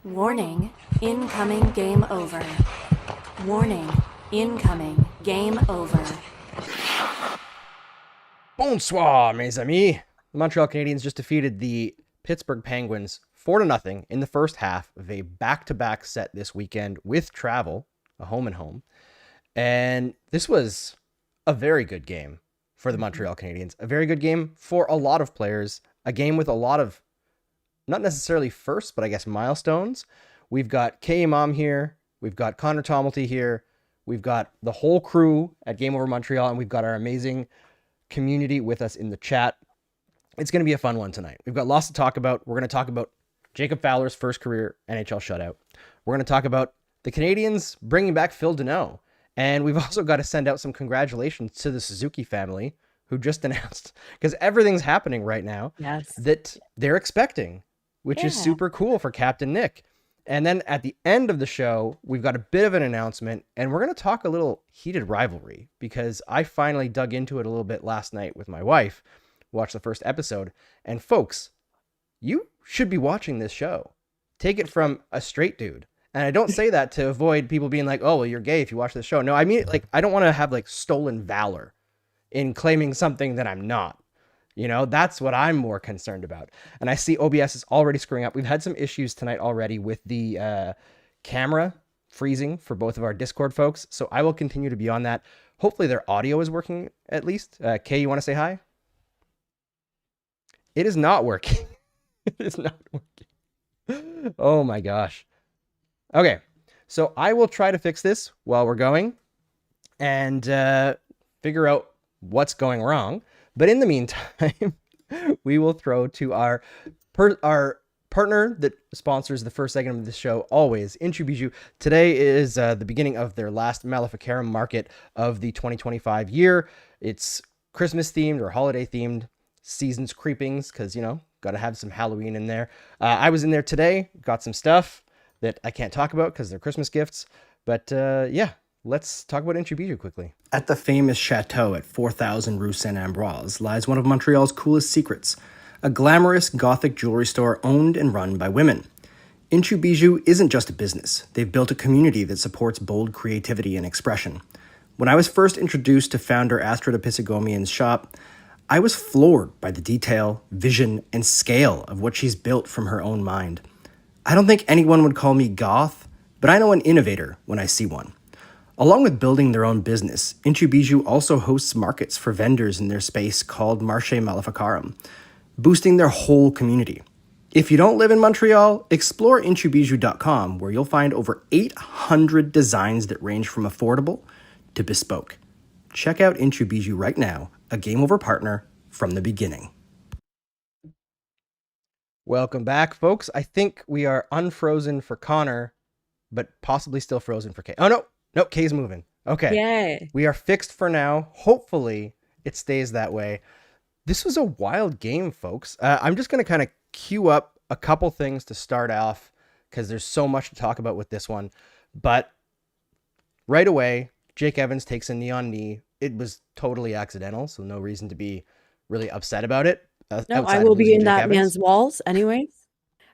Warning, incoming game over. Warning, incoming game over. Bonsoir, mes amis. The Montreal Canadiens just defeated the Pittsburgh Penguins 4-0 in the first half of a back-to-back set this weekend with travel, a home and home. And this was a very good game for the Montreal Canadiens. A very good game for a lot of players. A game with a lot of, not necessarily firsts, but I guess milestones. We've got Imam here. We've got Conor Tomalty here. We've got the whole crew at Game Over Montreal, and we've got our amazing community with us in the chat. It's going to be a fun one tonight. We've got lots to talk about. We're going to talk about Jacob Fowler's first career NHL shutout. We're going to talk about the Canadiens bringing back Phil Deneau. And we've also got to send out some congratulations to the Suzuki family who just announced, because everything's happening right now, that they're expecting, which is super cool for Captain Nick. And then at the end of the show, we've got a bit of an announcement, and we're going to talk a little heated rivalry, because I finally dug into it a little bit last night with my wife, watched the first episode. And folks, you should be watching this show. Take it from a straight dude. And I don't say that to avoid people being like, oh, well, you're gay if you watch this show. No, I mean, like, I don't want to have like stolen valor in claiming something that I'm not. You know, that's what I'm more concerned about. And I see OBS is already screwing up. We've had some issues tonight already with the camera freezing for both of our Discord folks. So I will continue to be on that. Hopefully their audio is working at least. Kay, you want to say hi? It is not working. It is not working. Oh my gosh. Okay. So I will try to fix this while we're going and figure out what's going wrong. But in the meantime, we will throw to our partner that sponsors the first segment of the show, always, Inchu Bijou. Today is the beginning of their last Maleficarum market of the 2025 year. It's Christmas themed or holiday themed, seasons creepings, because, you know, got to have some Halloween in there. I was in there today, got some stuff that I can't talk about because they're Christmas gifts. But yeah, let's talk about Inchu Bijou quickly. At the famous chateau at 4000 Rue Saint-Ambroise lies one of Montreal's coolest secrets, a glamorous Gothic jewelry store owned and run by women. Inchu Bijou isn't just a business. They've built a community that supports bold creativity and expression. When I was first introduced to founder Astrid Episegomian's shop, I was floored by the detail, vision, and scale of what she's built from her own mind. I don't think anyone would call me goth, but I know an innovator when I see one. Along with building their own business, Inchu Bijou also hosts markets for vendors in their space called Marché Maleficarum, boosting their whole community. If you don't live in Montreal, explore inchubijou.com, where you'll find over 800 designs that range from affordable to bespoke. Check out Inchu Bijou right now, a Game Over partner from the beginning. Welcome back, folks. I think we are unfrozen for Connor, but possibly still frozen for Kay. Oh, no. Nope, Kay's moving. Okay. Yay. We are fixed for now. Hopefully it stays that way. This was a wild game, folks. I'm just going to kind of queue up a couple things to start off because there's so much to talk about with this one. But right away, Jake Evans takes a knee on knee. It was totally accidental, so no reason to be really upset about it. No, I will be in that man's walls anyways.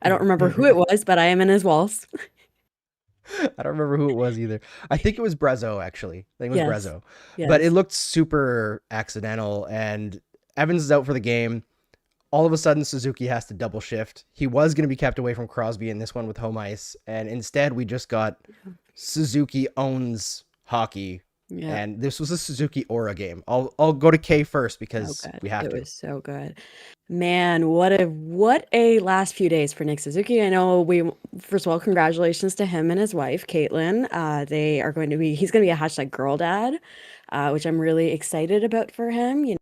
I don't remember who it was, but I am in his walls. I don't remember who it was either. I think it was Brezzo, actually. I think it was Brezzo. Yes. But it looked super accidental, and Evans is out for the game. All of a sudden, Suzuki has to double shift. He was going to be kept away from Crosby in this one with home ice, and instead we just got Suzuki owns hockey. Yeah. And this was a Suzuki Aura game. I'll go to Kay first because we have to. It was so good. Man, what a last few days for Nick Suzuki. I know first of all, congratulations to him and his wife, Caitlin. He's going to be a hashtag girl dad, which I'm really excited about for him. You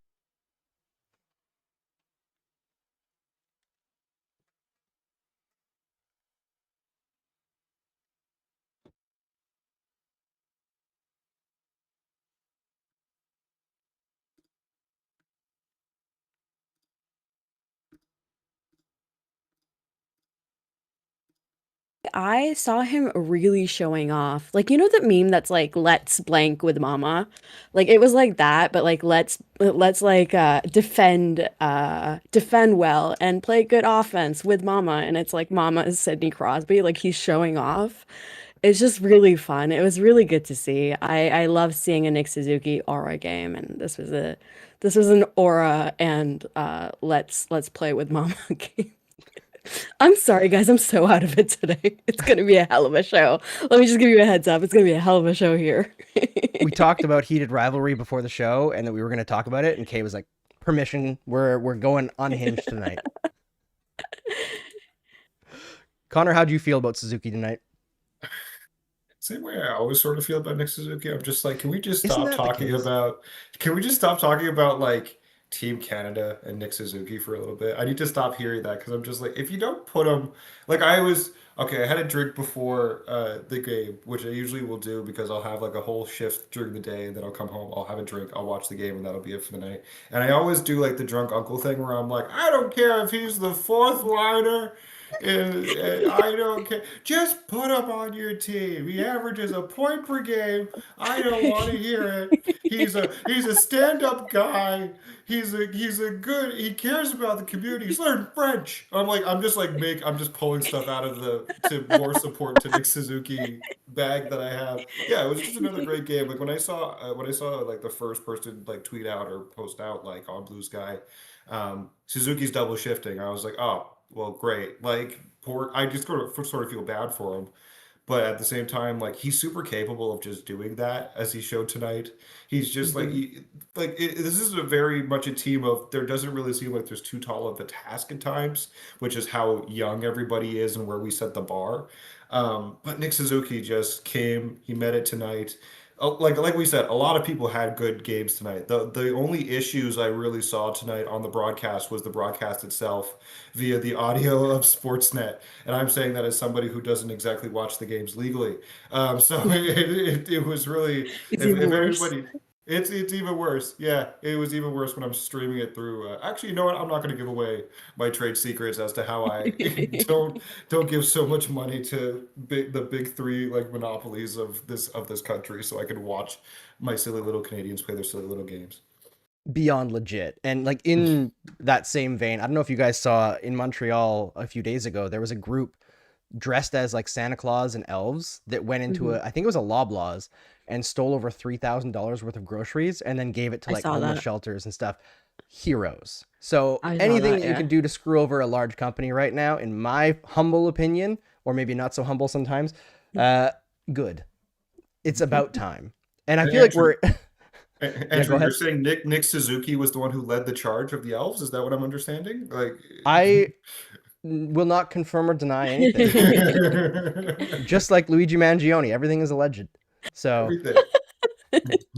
know, I saw him really showing off. Like, you know that meme that's like, let's blank with mama? Like it was like that, but like let's like defend well and play good offense with mama. And it's like mama is Sidney Crosby, like he's showing off. It's just really fun. It was really good to see. I love seeing a Nick Suzuki aura game, and this was an aura and let's play with mama game. I'm sorry, guys. I'm so out of it today. It's gonna be a hell of a show. Let me just give you a heads up. It's gonna be a hell of a show here. We talked about heated rivalry before the show, and that we were going to talk about it. And Kay was like, "Permission. We're going unhinged tonight." Connor, how do you feel about Suzuki tonight? Same way I always sort of feel about Nick Suzuki. I'm just like, Isn't that the case? can we just stop talking about like Team Canada and Nick Suzuki for a little bit? I need to stop hearing that because I'm just like, if you don't put him, like I was, okay, I had a drink before the game, which I usually will do because I'll have like a whole shift during the day and then I'll come home, I'll have a drink, I'll watch the game, and that'll be it for the night. And I always do like the drunk uncle thing where I'm like, I don't care if he's the fourth liner. And I don't care. Just put him on your team. He averages a point per game. I don't want to hear it. He's a stand-up guy. He's a good. He cares about the community. He's learned French. I'm just pulling stuff out of the to more support to Nick Suzuki bag that I have. Yeah, it was just another great game. Like when I saw like the first person like tweet out or post out like on Blue Sky, Suzuki's double shifting. I was like, oh. Well, great. Like, poor. I just sort of feel bad for him, but at the same time, like he's super capable of just doing that, as he showed tonight. He's just like, Mhm. this is a very much a team of. There doesn't really seem like there's too tall of a task at times, which is how young everybody is and where we set the bar. But Nick Suzuki just came. He met it tonight. Like we said, a lot of people had good games tonight. The only issues I really saw tonight on the broadcast was the broadcast itself via the audio of Sportsnet, and I'm saying that as somebody who doesn't exactly watch the games legally. So it was really, It's if even worse. everybody, it's even worse. Yeah, it was even worse when I'm streaming it through. Actually, you know what? I'm not going to give away my trade secrets as to how I don't give so much money to the big three like monopolies of this country, so I can watch my silly little Canadians play their silly little games. Beyond legit. And like in that same vein, I don't know if you guys saw in Montreal a few days ago, there was a group dressed as like Santa Claus and elves that went into Mhm. I think it was a Loblaws, and stole over $3,000 worth of groceries and then gave it to I like saw homeless that. shelters and stuff. Heroes. So I saw anything that, that you yeah. can do to screw over a large company right now, in my humble opinion, or maybe not so humble sometimes, uh, good. It's about time. And I And feel like Andrew, we're yeah, go Andrew, you're ahead. saying Nick Suzuki was the one who led the charge of the elves? Is that what I'm understanding? Like, I will not confirm or deny anything. Just like Luigi Mangione, everything is alleged. So, everything.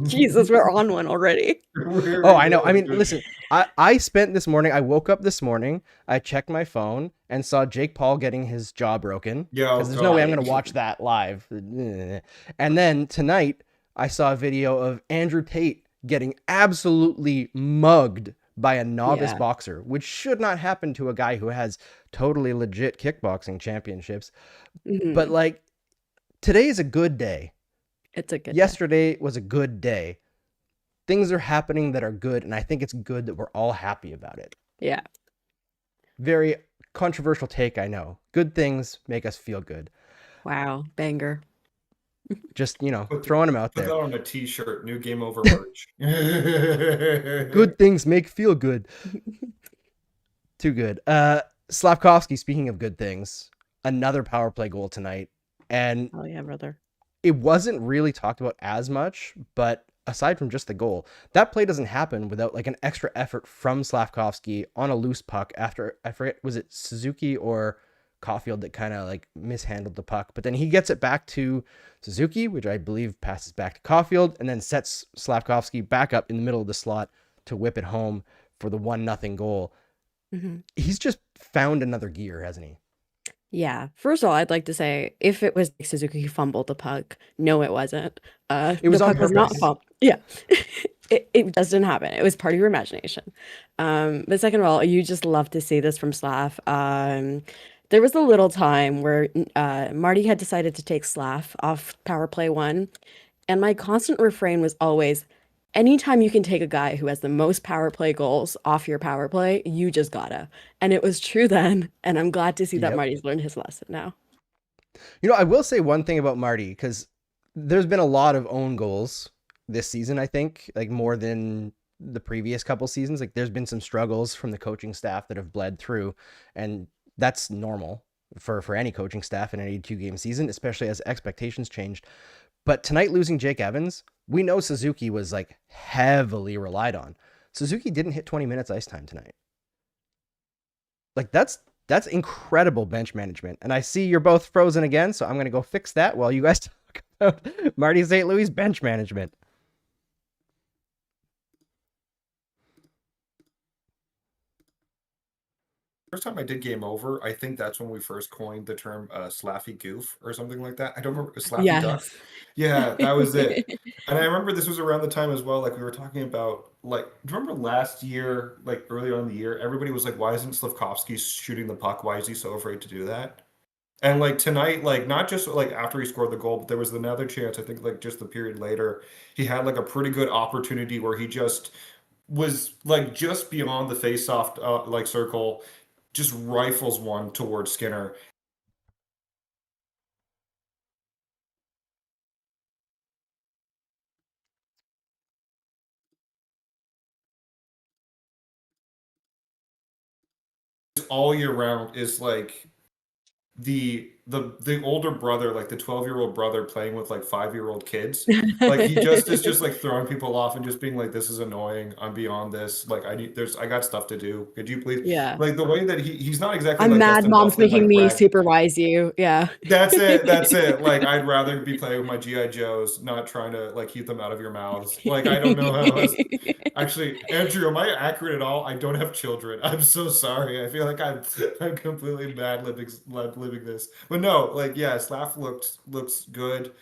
Jesus, we're on one already. oh, I know. I Really mean, good. listen, I spent this morning, I woke up this morning, I checked my phone and saw Jake Paul getting his jaw broken Yo, because there's no way I'm God. going to watch that live. And then tonight, I saw a video of Andrew Tate getting absolutely mugged by a novice Yeah. boxer, which should not happen to a guy who has totally legit kickboxing championships. But Mhm. like, today is a good day. It's a good day. Yesterday was a good day. Things are happening that are good, and I think it's good that we're all happy about it. Yeah. Very controversial take, I know. Good things make us feel good. Wow. Banger. Just, Put, throwing them out put that there. on a t-shirt. New Game Over merch. Good things make feel good. Too good. Slavkovsky, speaking of good things, another power play goal tonight. And Oh yeah, brother. it wasn't really talked about as much, but aside from just the goal, that play doesn't happen without like an extra effort from Slavkovsky on a loose puck after, I forget, was it Suzuki or Caulfield that kind of like mishandled the puck, but then he gets it back to Suzuki, which I believe passes back to Caulfield, and then sets Slavkovsky back up in the middle of the slot to whip it home for the 1-0 goal. hmm He's just found another gear, hasn't he? Yeah. First of all, I'd like to say if it was Nick Suzuki who fumbled the puck, no, it wasn't. It was The on puck was not purpose. fumbled. Yeah. It just didn't happen. It was part of your imagination. But second of all, you just love to see this from Slav. There was a little time where Marty had decided to take Slav off power play one, and my constant refrain was always, anytime you can take a guy who has the most power play goals off your power play, you just gotta. And it was true then, and I'm glad to see that Yep. Marty's learned his lesson now. I will say one thing about Marty, because there's been a lot of own goals this season, I think, like more than the previous couple seasons. Like there's been some struggles from the coaching staff that have bled through, and that's normal for any coaching staff in an 82-game season, especially as expectations changed. But tonight, losing Jake Evans, we know Suzuki was like heavily relied on. Suzuki didn't hit 20 minutes ice time tonight. Like that's incredible bench management. And I see you're both frozen again, so I'm going to go fix that while you guys talk about Marty St. Louis bench management. First time I did Game Over, I think that's when we first coined the term Slaffy Goof or something like that. I don't remember. Slaffy Duck. Yes. Yeah, that was it. And I remember this was around the time as well, like we were talking about, like, do you remember last year, like earlier on in the year, everybody was like, why isn't Slavkovsky shooting the puck? Why is he so afraid to do that? And like tonight, like not just like after he scored the goal, but there was another chance, I think like just the period later, he had like a pretty good opportunity where he just was like just beyond the face-off like circle, just rifles one towards Skinner. All year round is like the older brother, like the 12-year-old brother playing with like 5-year-old kids. Like he just is just like throwing people off and just being like, this is annoying. I'm beyond this. Like I got stuff to do. Could you please? Yeah. Like the way that he's not exactly I'm like mad Dustin mom's Buffett, making like me brag. supervise you. Yeah. That's it. That's it. Like I'd rather be playing with my GI Joes, not trying to like keep them out of your mouths. Like I don't know how else. Actually, Andrew, am I accurate at all? I don't have children. I'm so sorry. I feel like I'm completely mad living this. But no, like yeah, Slav looks good.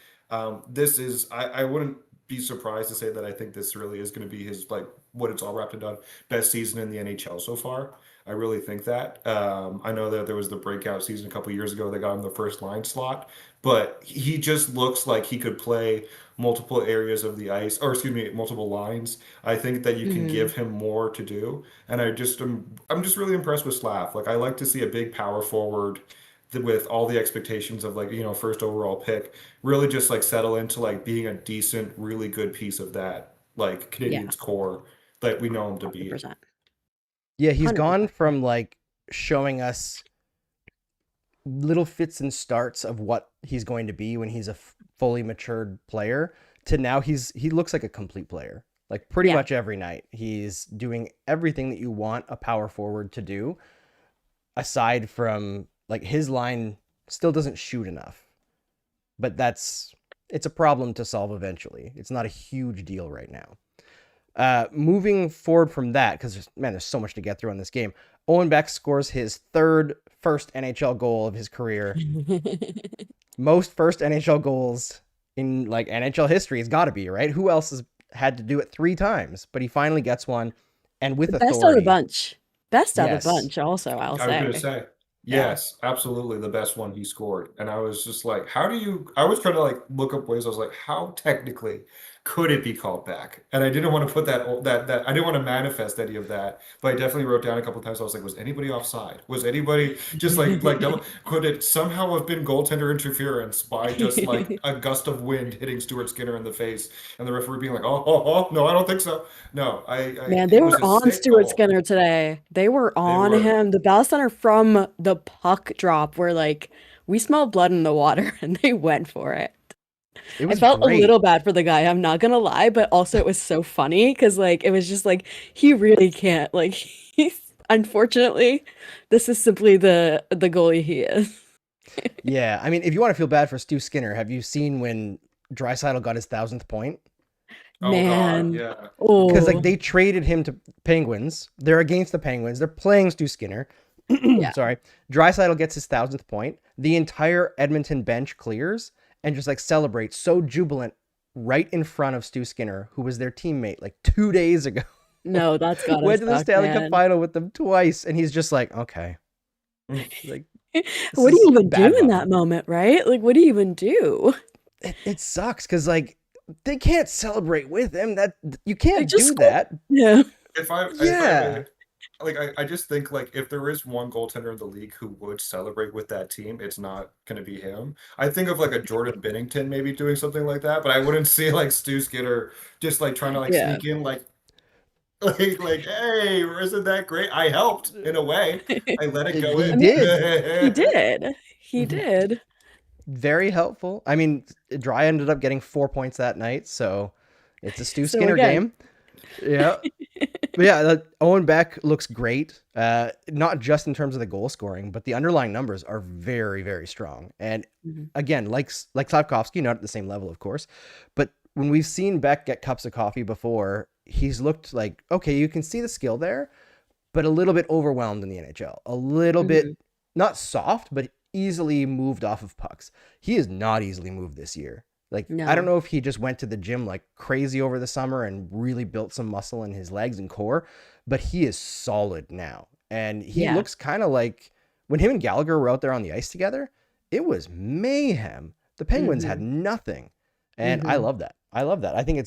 This is I wouldn't be surprised to say that I think this really is going to be his like what it's all wrapped and done best season in the NHL so far. I really think that. I know that there was the breakout season a couple years ago that got him the first line slot, but he just looks like he could play multiple areas of the ice, or excuse me, multiple lines. I think that you can Mhm. give him more to do, and I'm just really impressed with Slav. Like I like to see a big power forward with all the expectations of like first overall pick, really just like settle into like being a decent, really good piece of that like Yeah. Canadians core that we know him to be. 100%. Yeah, he's 100%. gone from like showing us little fits and starts of what he's going to be when he's a fully matured player to now he looks like a complete player. Like pretty Yeah. much every night he's doing everything that you want a power forward to do, aside from like his line still doesn't shoot enough. But it's a problem to solve eventually. It's not a huge deal right now. Moving forward from that, because there's so much to get through on this game. Owen Beck scores his first NHL goal of his career. Most first NHL goals in like NHL history has got to be, right? Who else has had to do it 3 times? But he finally gets one, and with Best authority. out of the bunch. Best out of Yes. the bunch, also, I'll I was going to say. say, yes, absolutely the best one he scored. And I was just like, I was trying to like look up ways. I was like, how technically could it be called back? And I didn't want to put that I didn't want to manifest any of that, but I definitely wrote down a couple times. I was like, was anybody offside? Was anybody just like could it somehow have been goaltender interference by just like a gust of wind hitting Stuart Skinner in the face and the referee being like, oh, no, I don't think so. No, Man, they it was were a on sick Stuart goal. Skinner today. They were on were. him. The Bell Center from the puck drop were like, we smell blood in the water, and they went for it. It I was felt great. a little bad for the guy, I'm not gonna lie, but also it was so funny because like it was just like he really can't like he's unfortunately this is simply the goalie he is. Yeah, I mean, if you want to feel bad for Stu Skinner, have you seen when Draisaitl got his 1,000th point? Oh Man. God, yeah. Because like Oh, they traded him to Penguins. They're against the Penguins. They're playing Stu Skinner. Yeah. Sorry. Draisaitl gets his 1,000th point. The entire Edmonton bench clears and just like celebrates so jubilant right in front of Stu Skinner, who was their teammate like 2 days ago. no, that's gotta Went to the suck, Stanley Cup man. final with them twice, and he's just like, okay. Like What do you is even do bad in luck. that moment, right? Like, what do you even do? It sucks because like they can't celebrate with him. That you Like, can't just do score. that. Yeah. If I Yeah. may, like I just think like if there is one goaltender in the league who would celebrate with that team, it's not gonna be him. I think of like a Jordan Binnington maybe doing something like that, but I wouldn't see like Stu Skinner just like trying to like Yeah. sneak in like hey, isn't that great? I helped in a way. I let it go He I in. mean, did. he did. He did. Very helpful. I mean, Dry ended up getting 4 points that night, so it's a Stu So Skinner again, game. Yeah. But yeah, Owen Beck looks great. Not just in terms of the goal scoring, but the underlying numbers are very, very strong. And Mhm. again, like Slavkovsky, not at the same level, of course, but when we've seen Beck get cups of coffee before, he's looked like, okay, you can see the skill there, but a little bit overwhelmed in the NHL. A little bit Mhm. not soft, but easily moved off of pucks. He is not easily moved this year. Like, I don't No. know if he just went to the gym like crazy over the summer and really built some muscle in his legs and core, but he is solid now. And he Yeah. looks kind of like when him and Gallagher were out there on the ice together, it was mayhem. The Penguins had Mhm. nothing. And I Mhm. love that. I love that. I think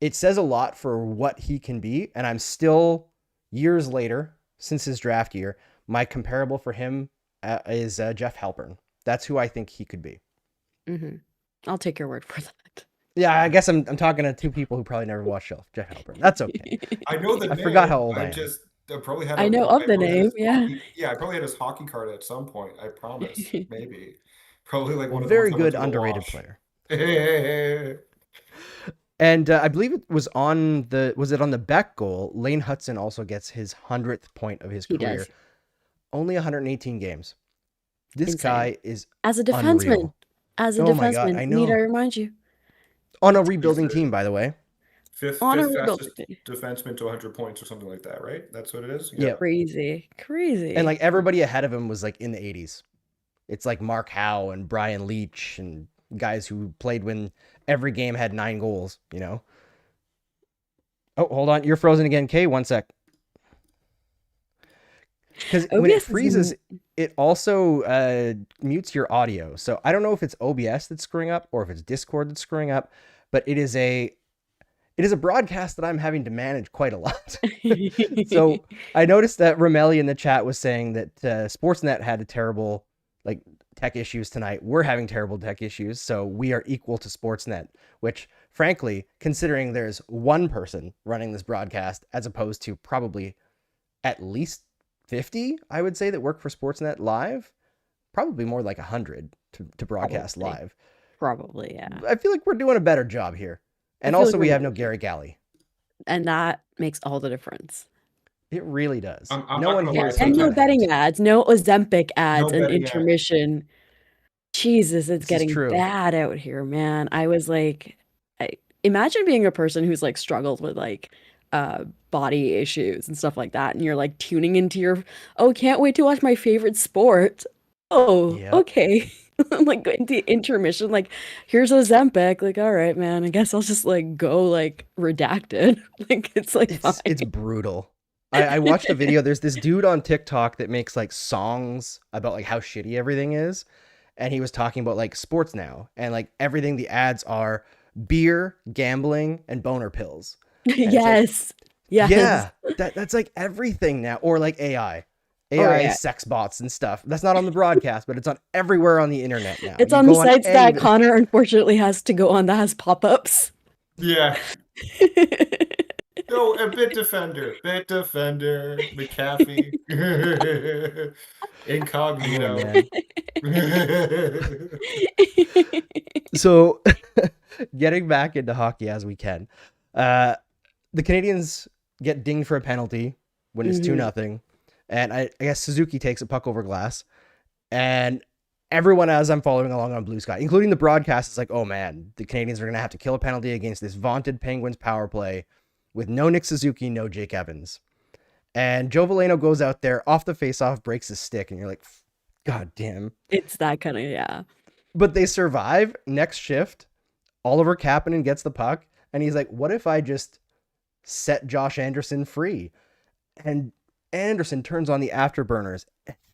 it says a lot for what he can be. And I'm still years later since his draft year, my comparable for him is Jeff Halpern. That's who I think he could be. Mhm. I'll take your word for that. Yeah, I guess I'm talking to two people who probably never watched Jeff Halpern. That's okay. I know the I forgot how name. old I I am. just I probably had I know I of the probably had name, his yeah. hockey. Yeah, I probably had his hockey card at some point. I promise. Maybe. Probably like Well, one of the ones very that went good to the underrated wash. player. And I believe it was on the Beck goal? Lane Hudson also gets his 100th point of his He career. does. Only 118 games. This Insane. guy is As a defenseman. unreal. As a Oh my God, defenseman, I need I know. remind you? On a It's He's rebuilding the team, by the way. on a fifth rebuild. fastest defenseman to 100 points or something like that, right? That's what it is. Yeah. Yeah. Crazy. And Crazy. like everybody ahead of him was like in the 80s. It's like Mark Howe and Brian Leach and guys who played when every game had 9 goals, you know? Oh, hold on. You're frozen again, Kay. 1 sec. Because when it OBS is freezes, it also mutes your audio. So I don't know if it's OBS that's screwing up or if it's Discord that's screwing up, but it is a broadcast that I'm having to manage quite a lot. So I noticed that Ramelli in the chat was saying that Sportsnet had a terrible like tech issues tonight. We're having terrible tech issues, so we are equal to Sportsnet, which frankly, considering there's one person running this broadcast as opposed to probably at least 50, I would say, that work for Sportsnet live, probably more like 100 to broadcast Probably. live. Probably, yeah. I feel like we're doing a better job here. And I feel also like we we're have no managing. Gary Galley. And that makes all the difference. It really does. I'm No not one gonna here lie, is And no taking sometimes betting ads, no Ozempic ads no and betting ads. intermission. Jesus, it's This is getting true. bad out here, man. I was like, imagine being a person who's like struggled with like body issues and stuff like that, and you're like tuning into your, oh, can't wait to watch my favorite sport. Oh, Yep. okay. Like going to intermission, like here's Ozempic. Like, all right, man. I guess I'll just like go like redacted. Like it's like fine. It's brutal. I watched a video. There's this dude on TikTok that makes like songs about like how shitty everything is. And he was talking about like sports now and like everything the ads are beer, gambling, and boner pills. And it's like, Yes. Yes. yeah, that's like everything now. Or like AI. Oh, AI yeah. sex bots and stuff. That's not on the broadcast, but it's on everywhere on the internet now. It's You on the go sites any- that Connor unfortunately has to go on that has pop-ups. Yeah. No, a bit defender, McAfee, incognito. Oh, man. So getting back into hockey as we can. The Canadiens get dinged for a penalty when it's 2-0. And I guess Suzuki takes a puck over glass. And everyone, as I'm following along on Blue Sky, including the broadcast, is like, oh man, the Canadiens are going to have to kill a penalty against this vaunted Penguins power play with no Nick Suzuki, no Jake Evans. And Joe Veleno goes out there off the faceoff, breaks his stick, and you're like, God damn. It's that kind of, yeah. But they survive. Next shift, Oliver Kapanen gets the puck, and he's like, what if I just set Josh Anderson free? And Anderson turns on the afterburners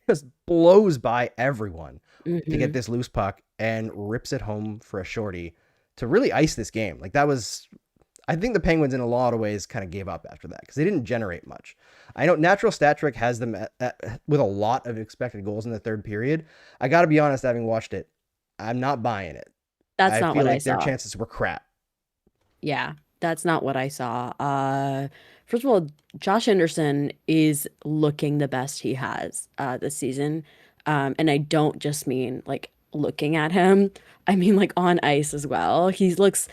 just blows by everyone to Mhm. get this loose puck and rips it home for a shorty to really ice this game. Like that was, I think the Penguins in a lot of ways kind of gave up after that because they didn't generate much. I know Natural Stat Trick has them with a lot of expected goals in the third period. I got to be honest, having watched it, I'm not buying it. That's I not feel what I like their saw. chances were crap. Yeah, that's not what I saw. First of all, Josh Anderson is looking the best he has this season. And I don't just mean like looking at him. I mean like on ice as well. He looks,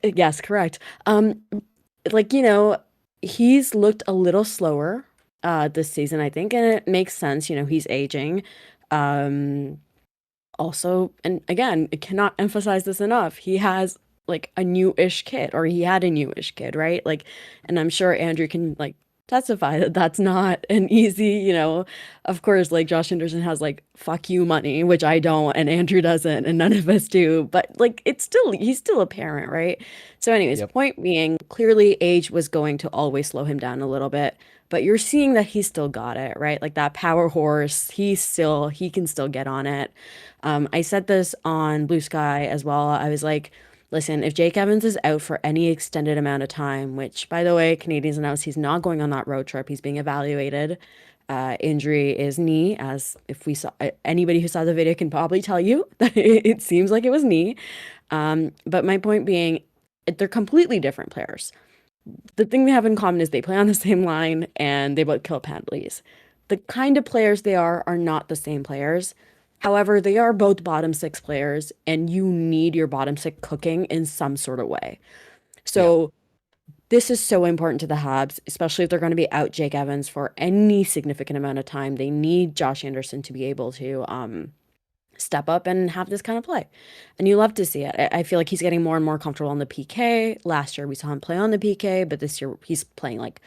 yes, correct. Like, he's looked a little slower this season, I think, and it makes sense. He's aging. Um, Also, and again, I cannot emphasize this enough. He has like a new-ish kid, or he had a new-ish kid, right? Like, and I'm sure Andrew can like testify that that's not an easy, of course, like Josh Anderson has like fuck you money, which I don't, and Andrew doesn't, and none of us do, but like he's still a parent, right? So, anyways, Yep. point being, clearly age was going to always slow him down a little bit. But you're seeing that he's still got it, right? Like that power horse, he can still get on it. I said this on Blue Sky as well. I was like, listen, if Jake Evans is out for any extended amount of time, which by the way, Canadians announced he's not going on that road trip, he's being evaluated. Injury is knee, as if we saw anybody who saw the video can probably tell you that it seems like it was knee. But my point being, they're completely different players. The thing they have in common is they play on the same line and they both kill penalties. The kind of players they are not the same players. However, they are both bottom six players, and you need your bottom six cooking in some sort of way. Yeah. So this is so important to the Habs, especially if they're going to be out Jake Evans for any significant amount of time. They need Josh Anderson to be able to step up and have this kind of play. And you love to see it. I feel like he's getting more and more comfortable on the PK. Last year we saw him play on the PK, but this year he's playing like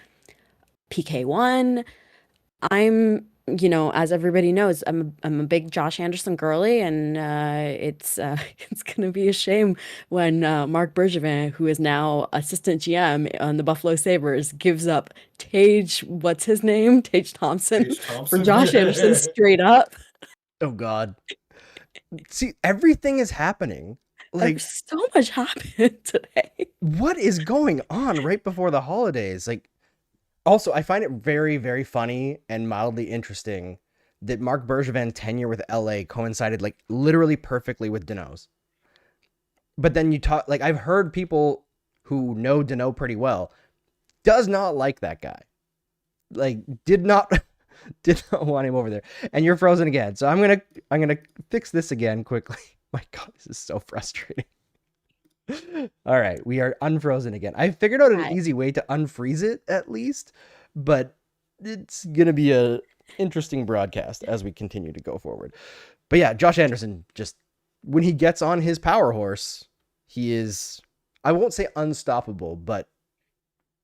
PK1. I'm, as everybody knows, I'm a big Josh Anderson girly, and it's it's gonna be a shame when Marc Bergevin, who is now assistant GM on the Buffalo Sabres, gives up what's his name, Tage Thompson, Paige for Thompson. Josh Anderson straight up. Oh God. See, everything is happening. Like, So much happened today. what is going on right before the holidays? Like, also, I find it very, very funny and mildly interesting that Marc Bergevin's tenure with LA coincided like literally perfectly with Danault's. But then you talk, like, I've heard people who know Danault pretty well, does not like that guy. Like, did not want him over there. And you're frozen again. So I'm gonna fix this again quickly. My God, this is so frustrating. All right, we are unfrozen again. I figured out an Hi. easy way to unfreeze it at least, but it's gonna be a interesting broadcast as we continue to go forward. But yeah, Josh Anderson, just when he gets on his power horse, he is, I won't say unstoppable, but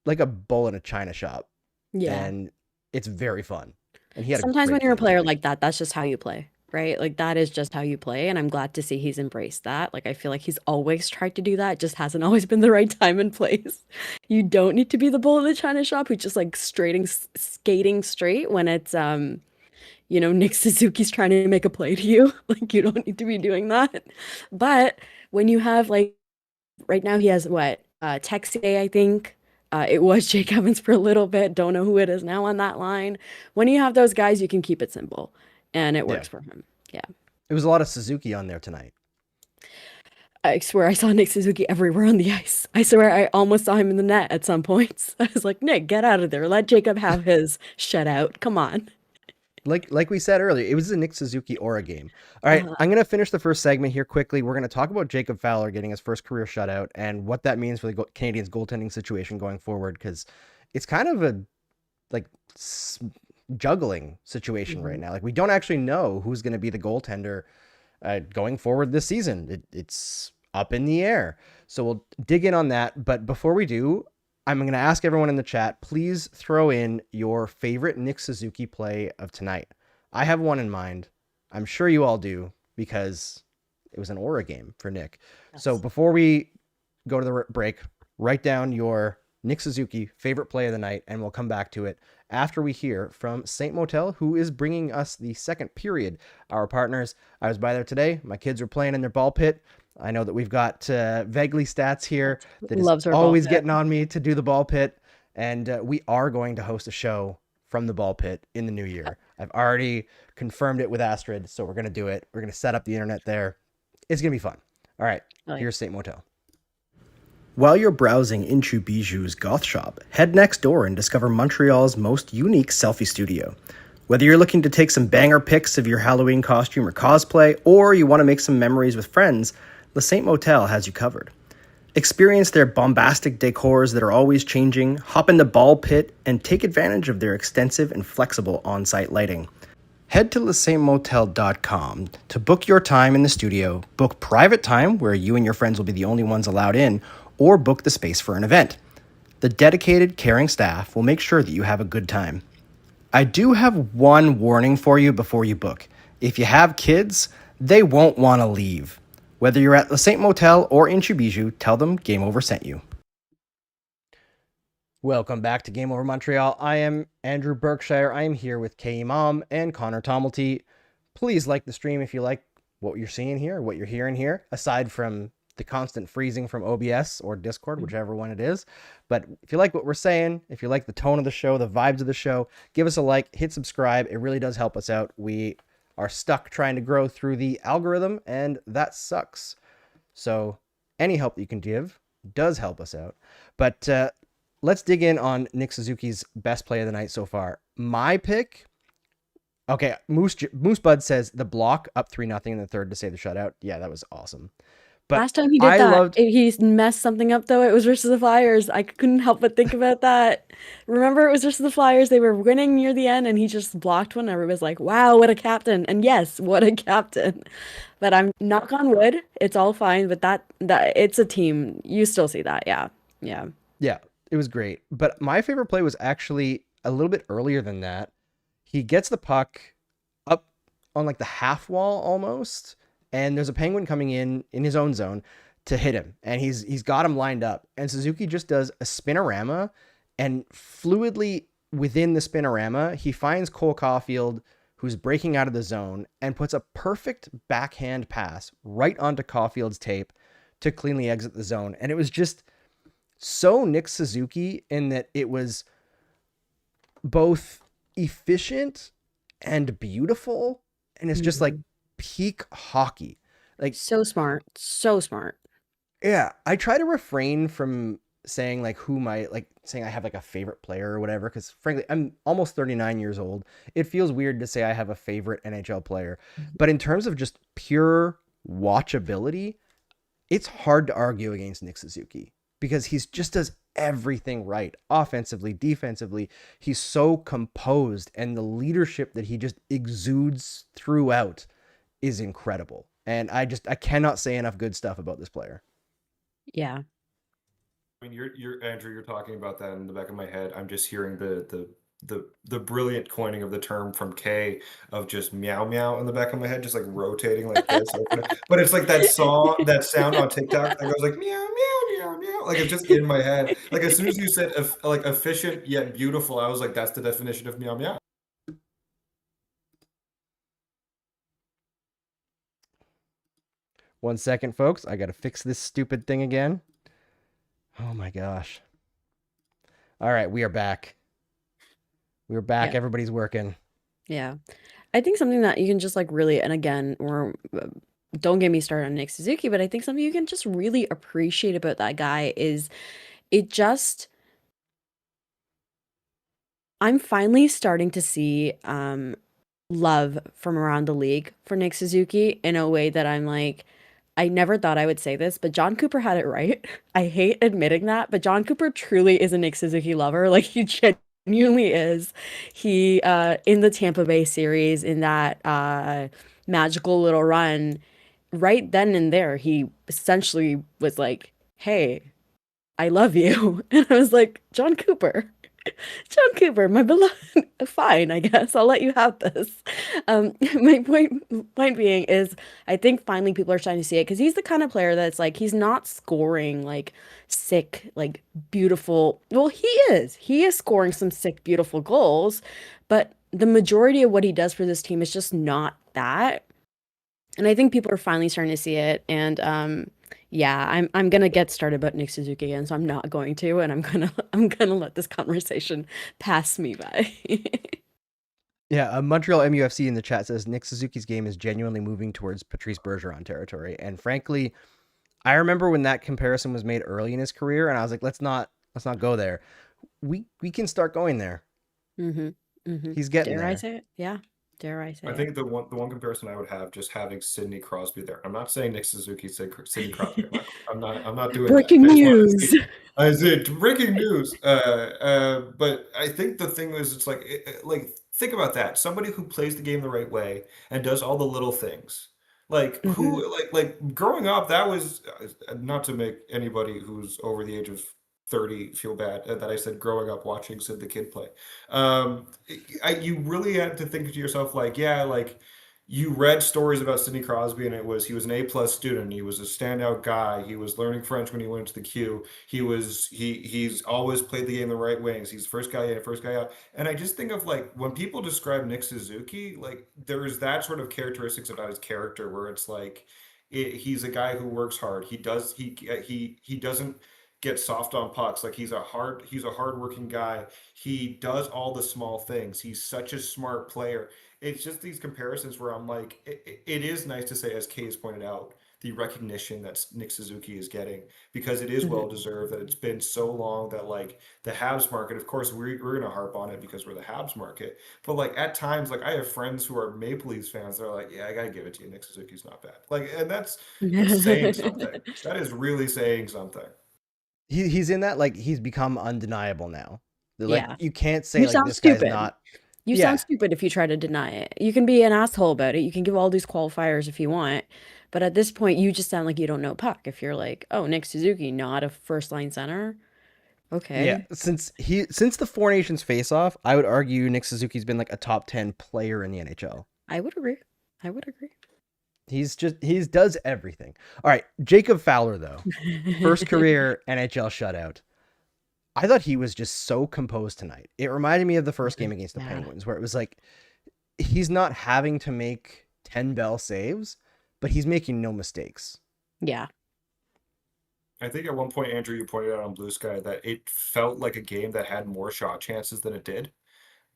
like a bull in a china shop. Yeah. And it's very fun. And he had Sometimes a when great you're a game player tonight. like that, that's just how you play, right? Like that is just how you play. And I'm glad to see he's embraced that. Like I feel like he's always tried to do that. It just hasn't always been the right time and place. You don't need to be the bull in the china shop who's just like skating straight when it's Nick Suzuki's trying to make a play to you. Like you don't need to be doing that. But when you have like right now he has what? Texier, I think. It was Jake Evans for a little bit. Don't know who it is now on that line. When you have those guys, you can keep it simple, and it works Yeah. for him. Yeah. It was a lot of Suzuki on there tonight. I swear I saw Nick Suzuki everywhere on the ice. I swear I almost saw him in the net at some points. I was like, Nick, get out of there. Let Jacob have his shutout. Come on. Like we said earlier, it was a Nick Suzuki aura game. All right, I'm going to finish the first segment here quickly. We're going to talk about Jacob Fowler getting his first career shutout and what that means for the Canadiens goaltending situation going forward, because it's kind of a like juggling situation right now. Like we don't actually know who's going to be the goaltender going forward this season. It's up in the air. So we'll dig in on that. But before we do, I'm going to ask everyone in the chat, please throw in your favorite Nick Suzuki play of tonight. I have one in mind. I'm sure you all do because it was an aura game for Nick. Yes. So before we go to the break, write down your Nick Suzuki, favorite play of the night, and we'll come back to it after we hear from Saint Motel, who is bringing us the second period. Our partners, I was by there today. My kids were playing in their ball pit. I know that we've got Vegley Stats here that is Loves our ball always pit. getting on me to do the ball pit, and we are going to host a show from the ball pit in the new year. I've already confirmed it with Astrid, so we're going to do it. We're going to set up the internet there. It's going to be fun. All right, here's Saint Motel. While you're browsing into Bijou's goth shop, head next door and discover Montreal's most unique selfie studio. Whether you're looking to take some banger pics of your Halloween costume or cosplay, or you want to make some memories with friends, the Saint Motel has you covered. Experience their bombastic decors that are always changing, hop in the ball pit, and take advantage of their extensive and flexible on-site lighting. Head to lesaintmotel.com to book your time in the studio, book private time where you and your friends will be the only ones allowed in, or book the space for an event. The dedicated, caring staff will make sure that you have a good time. I do have one warning for you before you book. If you have kids, they won't want to leave. Whether you're at the Saint Motel or in Bijou, tell them Game Over sent you. Welcome back to Game Over Montreal. I am Andrew Berkshire. I am here with Imam and Conor Tomalty. Please like the stream if you like what you're seeing here, what you're hearing here, aside from the constant freezing from OBS or Discord, whichever one it is. But if you like what we're saying, if you like the tone of the show, the vibes of the show, give us a like, hit subscribe. It really does help us out. We are stuck trying to grow through the algorithm, and that sucks. So any help that you can give does help us out. But let's dig in on Nick Suzuki's best play of the night so far. My pick, okay, Moose Bud says the block up 3-0 in the third to save the shutout. Yeah, that was awesome. But last time he did he messed something up though. It was versus the Flyers. I couldn't help but think about that. Remember, it was versus the Flyers. They were winning near the end, and he just blocked one. Everybody was like, "Wow, what a captain!" And yes, what a captain. But I'm knock on wood, it's all fine. But that it's a team. You still see that, yeah. It was great. But my favorite play was actually a little bit earlier than that. He gets the puck up on like the half wall almost. And there's a Penguin coming in his own zone to hit him. And he's got him lined up. And Suzuki just does a spinorama. And fluidly within the spinorama, he finds Cole Caulfield, who's breaking out of the zone, and puts a perfect backhand pass right onto Caulfield's tape to cleanly exit the zone. And it was just so Nick Suzuki in that it was both efficient and beautiful. And it's just like peak hockey. Like so smart. Yeah, I try to refrain from saying like saying I have like a favorite player or whatever, because frankly I'm almost 39 years old. It feels weird to say I have a favorite NHL player, but in terms of just pure watchability, it's hard to argue against Nick Suzuki because he's just does everything right, offensively, defensively. He's so composed, and the leadership that he just exudes throughout is incredible. And I cannot say enough good stuff about this player. Yeah. I mean, you're Andrew, you're talking about that in the back of my head. I'm just hearing the brilliant coining of the term from Kay of just meow meow in the back of my head, just like rotating like this. But it's like that sound on TikTok that goes like meow meow meow meow. Like it's just in my head. Like as soon as you said like efficient yet beautiful, I was like, that's the definition of meow meow. One second, folks. I got to fix this stupid thing again. Oh my gosh. All right, we are back. We're back. Yeah. Everybody's working. Yeah. I think something that you can just like really, and again, don't get me started on Nick Suzuki, but I think something you can just really appreciate about that guy is I'm finally starting to see love from around the league for Nick Suzuki in a way that I'm like, I never thought I would say this, but John Cooper had it right. I hate admitting that, but John Cooper truly is a Nick Suzuki lover. Like he genuinely is. He in the Tampa Bay series, in that magical little run, right then and there, he essentially was like, "Hey, I love you," and I was like, John Cooper, John Cooper, my beloved. Fine, I guess I'll let you have this. My point being is, I think finally people are starting to see it because he's the kind of player that's like he's not scoring like sick, like beautiful. Well, he is. He is scoring some sick, beautiful goals, but the majority of what he does for this team is just not that. And I think people are finally starting to see it. And yeah, I'm gonna get started about Nick Suzuki again, so I'm not going to, and I'm gonna let this conversation pass me by. Yeah, Montreal MUFC in the chat says Nick Suzuki's game is genuinely moving towards Patrice Bergeron territory. And frankly, I remember when that comparison was made early in his career, and I was like, let's not go there. We can start going there. Mm-hmm. Mm-hmm. He's getting Dare I there. say it? Yeah. Dare I say I it? think the one comparison I would have, just having Sidney Crosby there. I'm not saying Nick Suzuki said Sidney Crosby. I'm not doing that. Breaking I just want to news. see. I said breaking news. But I think the thing is, it's like think about that. Somebody who plays the game the right way and does all the little things. Like Mm-hmm. who, like growing up, that was not to make anybody who's over the age of 30 feel bad that I said growing up watching Sid the Kid play. You really had to think to yourself, like, yeah, like you read stories about Sidney Crosby, and he was an A+ student. He was a standout guy. He was learning French when he went to the queue. He's always played the game the right way. He's first guy in, first guy out. And I just think of like when people describe Nick Suzuki, like there is that sort of characteristics about his character where it's like he's a guy who works hard. He doesn't get soft on pucks. Like he's a hardworking guy. He does all the small things. He's such a smart player. It's just these comparisons where I'm like, it is nice to say, as Kay's pointed out, the recognition that Nick Suzuki is getting, because it is well Mm-hmm. deserved. That it's been so long that like the Habs market, of course, we're gonna harp on it because we're the Habs market. But like at times, like I have friends who are Maple Leafs fans. They're like, yeah, I gotta give it to you. Nick Suzuki's not bad. Like, and that's saying something. That is really saying something. He's in that, like, he's become undeniable now. Like, Yeah. you can't say You like sound this guy's stupid. not. You sound Yeah, stupid if you try to deny it. You can be an asshole about it. You can give all these qualifiers if you want. But at this point, you just sound like you don't know puck. If you're like, oh, Nick Suzuki, not a first line center. yeah. Okay. Since the Four Nations face off, I would argue Nick Suzuki's been like a top 10 player in the NHL. I would agree. I would agree. He does everything. All right, Jacob Fowler though, first career NHL shutout. I thought he was just so composed tonight. It reminded me of the first game against the Yeah. Penguins, where it was like he's not having to make 10 bell saves, but he's making no mistakes. Yeah. I think at one point, Andrew, you pointed out on Blue Sky that it felt like a game that had more shot chances than it did.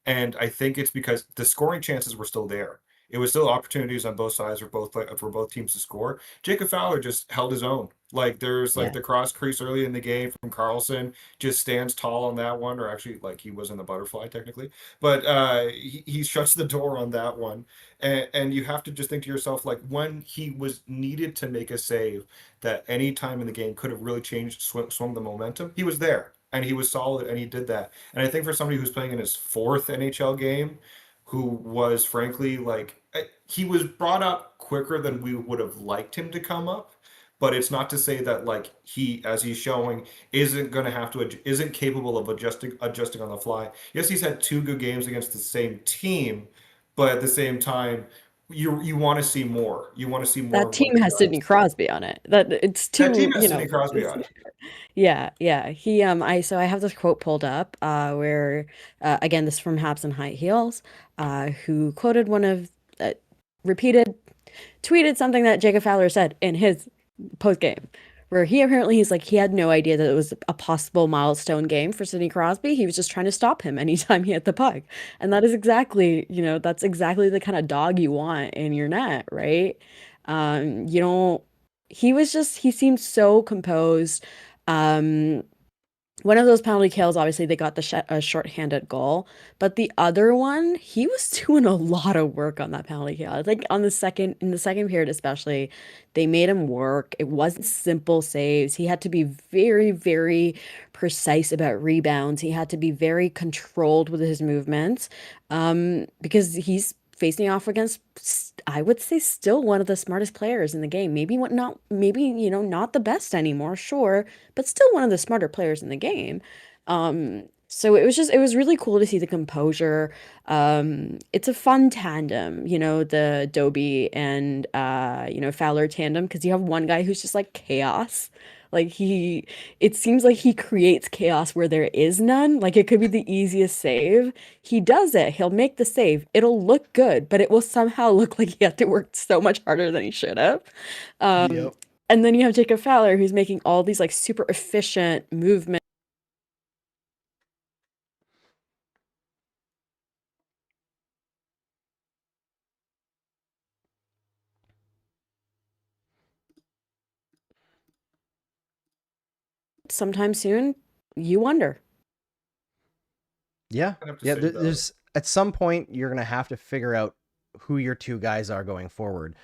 And I think it's because the scoring chances were still there. It was still opportunities on both sides for both teams to score. Jacob Fowler just held his own. Like there's like Yeah. the cross crease early in the game from Carlson, just stands tall on that one, or actually like he was in the butterfly technically, but he shuts the door on that one. And you have to just think to yourself, like when he was needed to make a save that any time in the game could have really changed, swung the momentum, he was there and he was solid and he did that. And I think for somebody who's playing in his fourth NHL game, who was frankly like he was brought up quicker than we would have liked him to come up. But it's not to say that like he, as he's showing, isn't going to have to isn't capable of adjusting on the fly. Yes, he's had two good games against the same team, but at the same time, you want to see more. You want to see more That of what team he has Sidney does. Crosby on it. That it's That team too, has Sidney Crosby on it. yeah, yeah. I have this quote pulled up, where, again, this is from Habs and High Heels, who quoted one of, repeated, tweeted something that Jacob Fowler said in his post game, where he's like he had no idea that it was a possible milestone game for Sidney Crosby. He was just trying to stop him anytime he hit the puck, and that is exactly, that's exactly the kind of dog you want in your net, right? You don't. He seemed so composed. Um, One of those penalty kills, obviously, they got the shorthanded goal, but the other one, he was doing a lot of work on that penalty kill. I think in the second period, especially, they made him work. It wasn't simple saves. He had to be very, very precise about rebounds. He had to be very controlled with his movements, because he's facing off against, I would say, still one of the smartest players in the game. Maybe not the best anymore, sure, but still one of the smarter players in the game. So it was really cool to see the composure. It's a fun tandem, the Dobie and Fowler tandem, because you have one guy who's just like chaos. Like it seems like he creates chaos where there is none. Like it could be the easiest save. He does it. He'll make the save. It'll look good, but it will somehow look like he had to work so much harder than he should have. Um, Yep. and then you have Jacob Fowler who's making all these like super efficient movements. Sometime soon, you wonder. Yeah. I have to Yeah. say There's at some point you're gonna have to figure out who your two guys are going forward,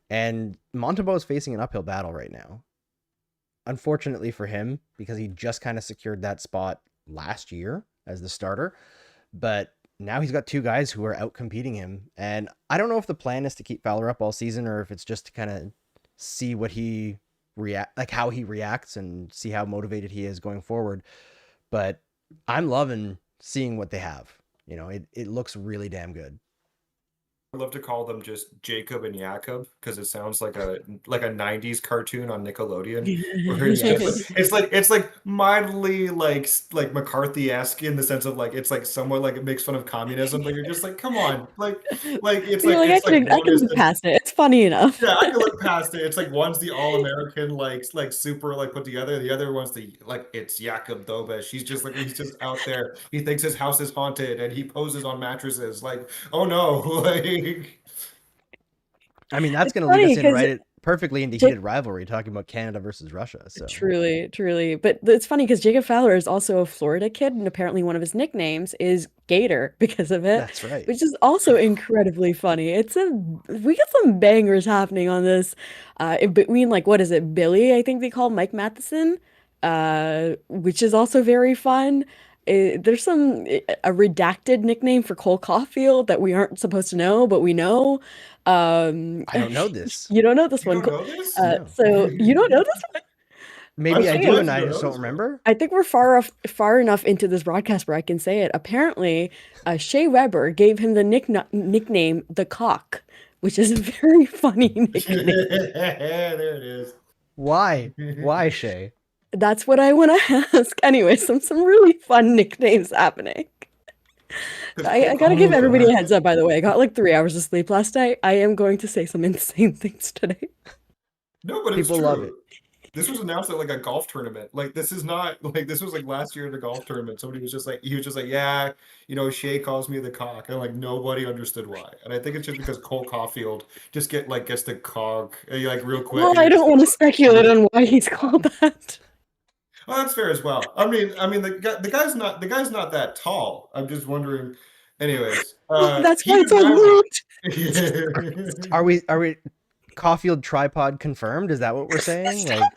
and Montembeault is facing an uphill battle right now. Unfortunately for him, because he just kind of secured that spot last year as the starter, but now he's got two guys who are out competing him, and I don't know if the plan is to keep Fowler up all season or if it's just to kind of see what he how he reacts and see how motivated he is going forward. But I'm loving seeing what they have. It looks really damn good. I'd love to call them just Jacob and Jakob because it sounds like a 90s cartoon on Nickelodeon where it's just Yes. it's like mildly like McCarthy-esque in the sense of like it's like somewhat like it makes fun of communism, but you're just like, come on, like You're like, it's like I one can is look the past it. It's funny enough. yeah, I can look past it. It's like one's the all-American, like super like put together. The other one's the like it's Jakob Dobesh. He's just like he's just out there. He thinks his house is haunted and he poses on mattresses. Like, oh no, like I mean, that's It's going to lead funny us in because perfectly into heated rivalry, talking about Canada versus Russia. So truly, truly. But it's funny because Jacob Fowler is also a Florida kid, and apparently one of his nicknames is Gator because of it, that's right. which is also incredibly funny. We got some bangers happening on this, in between like what is it, Billy? I think they call Mike Matheson, which is also very fun. There's a redacted nickname for Cole Caulfield that we aren't supposed to know, but we know. I don't know this. You don't know this you one. don't know this? No. So you don't know this one? Maybe I Okay, do, and surprised I you don't just know don't this one. remember. I think we're far enough into this broadcast where I can say it. Apparently, Shea Weber gave him the nickname the Cock, which is a very funny nickname. There it is. Why? Why, Shay? That's what I want to ask. Anyway, some really fun nicknames happening. I gotta give everybody a heads up, by the way. I got like 3 hours of sleep last night. I am going to say some insane things today. No, but it's People true. love it. This was announced at like a golf tournament. Like this is not like this was like last year at a golf tournament. Somebody was just like he was just like, yeah, Shay calls me the cock, and like nobody understood why. And I think it's just because Cole Caulfield just gets the cog like real quick. Well, and I he don't just- want to speculate on why he's called that. Well, that's fair as well. I mean, the guy's not that tall. I'm just wondering. Anyways, That's why heated it's on rivalry. mute. Are we Caulfield tripod confirmed? Is that what we're saying? Like,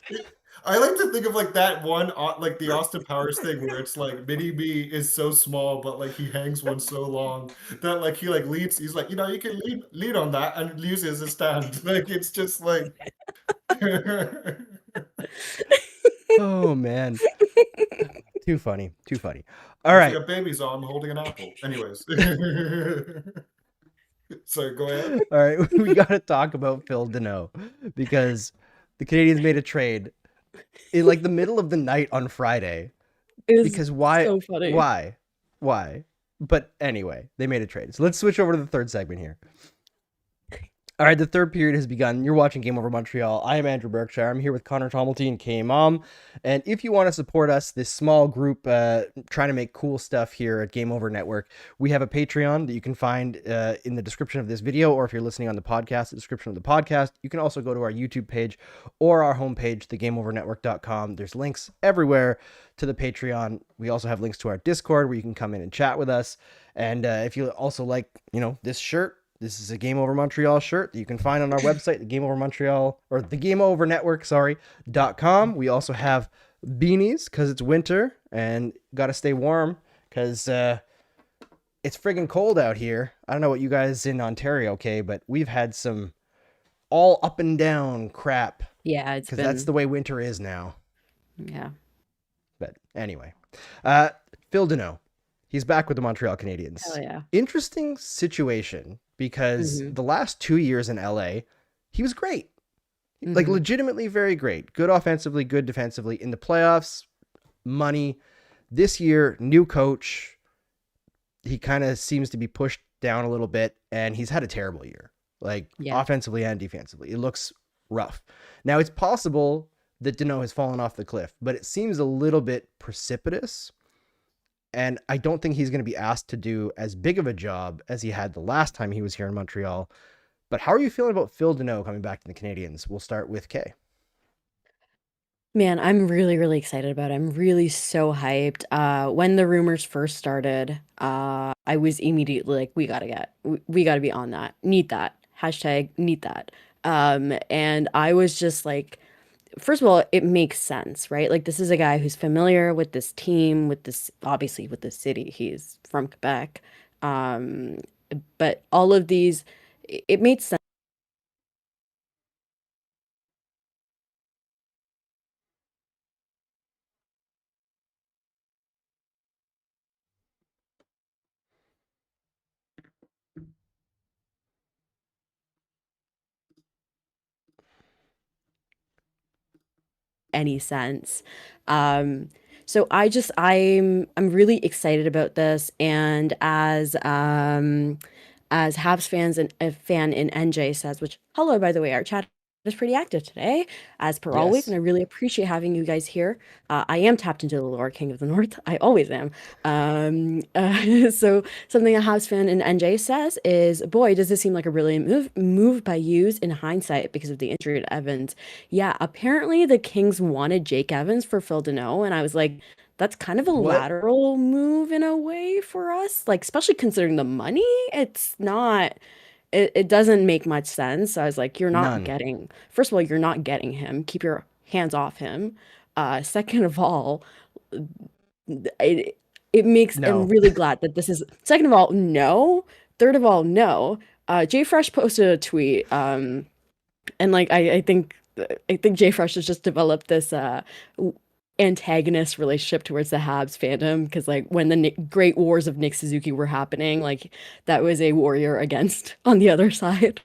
I like to think of like that one, like the Austin Powers thing where it's like Mini Me is so small, but like he hangs one so long that like he like leads. He's like, you can lead on that and use it as a stand. Like it's just like. oh man, too funny, too funny. All It's right, like a baby's arm holding an apple. Anyways. Sorry, go ahead. all right. We got to talk about Phil Deneau because the Canadiens made a trade in like the middle of the night on Friday. It was Because why? so funny. Why? But anyway, they made a trade. So let's switch over to the third segment here. All right, the third period has begun. You're watching Game Over Montreal. I am Andrew Berkshire. I'm here with Conor Tomalty and Imam. And if you want to support us, this small group trying to make cool stuff here at Game Over Network, we have a Patreon that you can find in the description of this video, or if you're listening on the podcast, the description of the podcast. You can also go to our YouTube page or our homepage, thegameovernetwork.com. There's links everywhere to the Patreon. We also have links to our Discord where you can come in and chat with us. And if you also like, this shirt, this is a Game Over Montreal shirt that you can find on our website, the Game Over Montreal, or the Game Over Network, .com. We also have beanies because it's winter and got to stay warm because it's friggin' cold out here. I don't know what you guys in Ontario, okay, but we've had some all up and down crap Yeah, because that's the way winter is now. Yeah. But anyway, Phil Deneau. He's back with the Montreal Canadiens. Hell yeah. Interesting situation because Mhm. the last 2 years in LA, he was great. Like Mhm. legitimately very great. Good offensively, good defensively. In the playoffs, money. This year, new coach. He kind of seems to be pushed down a little bit, and he's had a terrible year, like Yeah. offensively and defensively. It looks rough. Now, it's possible that Deneau has fallen off the cliff, but it seems a little bit precipitous. And I don't think he's going to be asked to do as big of a job as he had the last time he was here in Montreal. But how are you feeling about Phil Deneau coming back to the Canadiens? We'll start with Kay. Man, I'm really, really excited about it. I'm really so hyped. When the rumors first started, I was immediately like, we gotta be on that. Need that. Hashtag need that. And I was just like, first of all, it makes sense, right? Like this is a guy who's familiar with this team, with this, obviously with the city. He's from Quebec. Um, but all of these, it made sense. Any sense. Um, so I'm really excited about this, and as Habs fans and a fan in NJ says, which hello by the way, our chat is pretty active today, as per always, and Yes. I really appreciate having you guys here. I am tapped into the lore King of the North. I always am. So something a Habs fan in NJ says is, boy, does this seem like a brilliant move by Hughes in hindsight because of the injury to Evans. Yeah, apparently the Kings wanted Jake Evans for Phil Deneau, and I was like, that's kind of a What? lateral move in a way for us, like especially considering the money. It's not. It doesn't make much sense. So I was like, you're not None. getting. First of all, you're not getting him. Keep your hands off him. Second of all, it it makes. I'm No. really glad that this is. Second of all, no. Third of all, no. Jay Fresh posted a tweet. And like I think Jay Fresh has just developed this antagonist relationship towards the Habs fandom because like when the great wars of Nick Suzuki were happening, like that was a warrior against on the other side.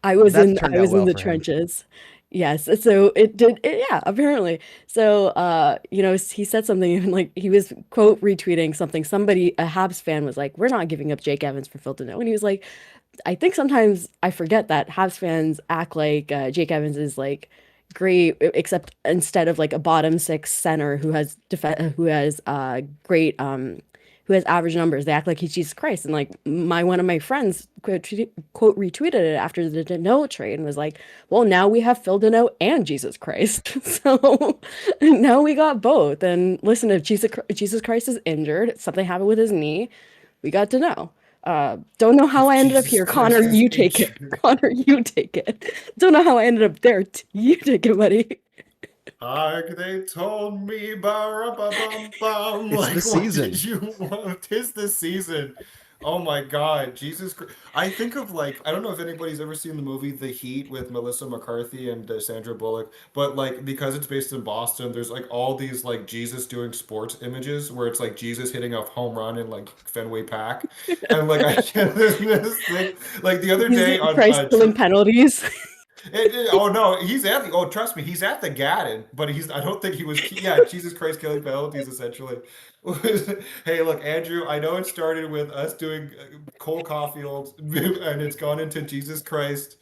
That's turned I out was in well the for him. trenches. Yes, so yeah, apparently. So he said something and like he was quote retweeting something. Somebody, a Habs fan was like, "We're not giving up Jake Evans for Phil Deneau." And he was like, I think sometimes I forget that Habs fans act like Jake Evans is like great, except instead of like a bottom six center who has average numbers, they act like he's Jesus Christ. And like one of my friends quote retweeted it after the Deneau trade and was like, "Well, now we have Phil Deneau and Jesus Christ, so now we got both." And listen, if Jesus Christ is injured, something happened with his knee, we got Deneau. Don't know how If I ended up Jesus here. Connor, Christ is you take it. injured. Connor, you take it. Don't know how I ended up there. You take it, buddy. Like they told me, ba-ra-ba-bum-bum. It's the Like, what did season. you want? 'Tis the season. Oh my God, Jesus Christ. I think of like, I don't know if anybody's ever seen the movie The Heat with Melissa McCarthy and Sandra Bullock, but like, because it's based in Boston, there's like all these like Jesus doing sports images where it's like Jesus hitting a home run in like Fenway Park. And like, I can't, there's this thing, like the other Jesus day on, Christ killing penalties. oh no, he's at the. Oh, trust me, he's at the Garden, but he's. I don't think he was. Yeah, Jesus Christ, killing penalties essentially. Hey, look, Andrew. I know it started with us doing Cole Caulfield, and it's gone into Jesus Christ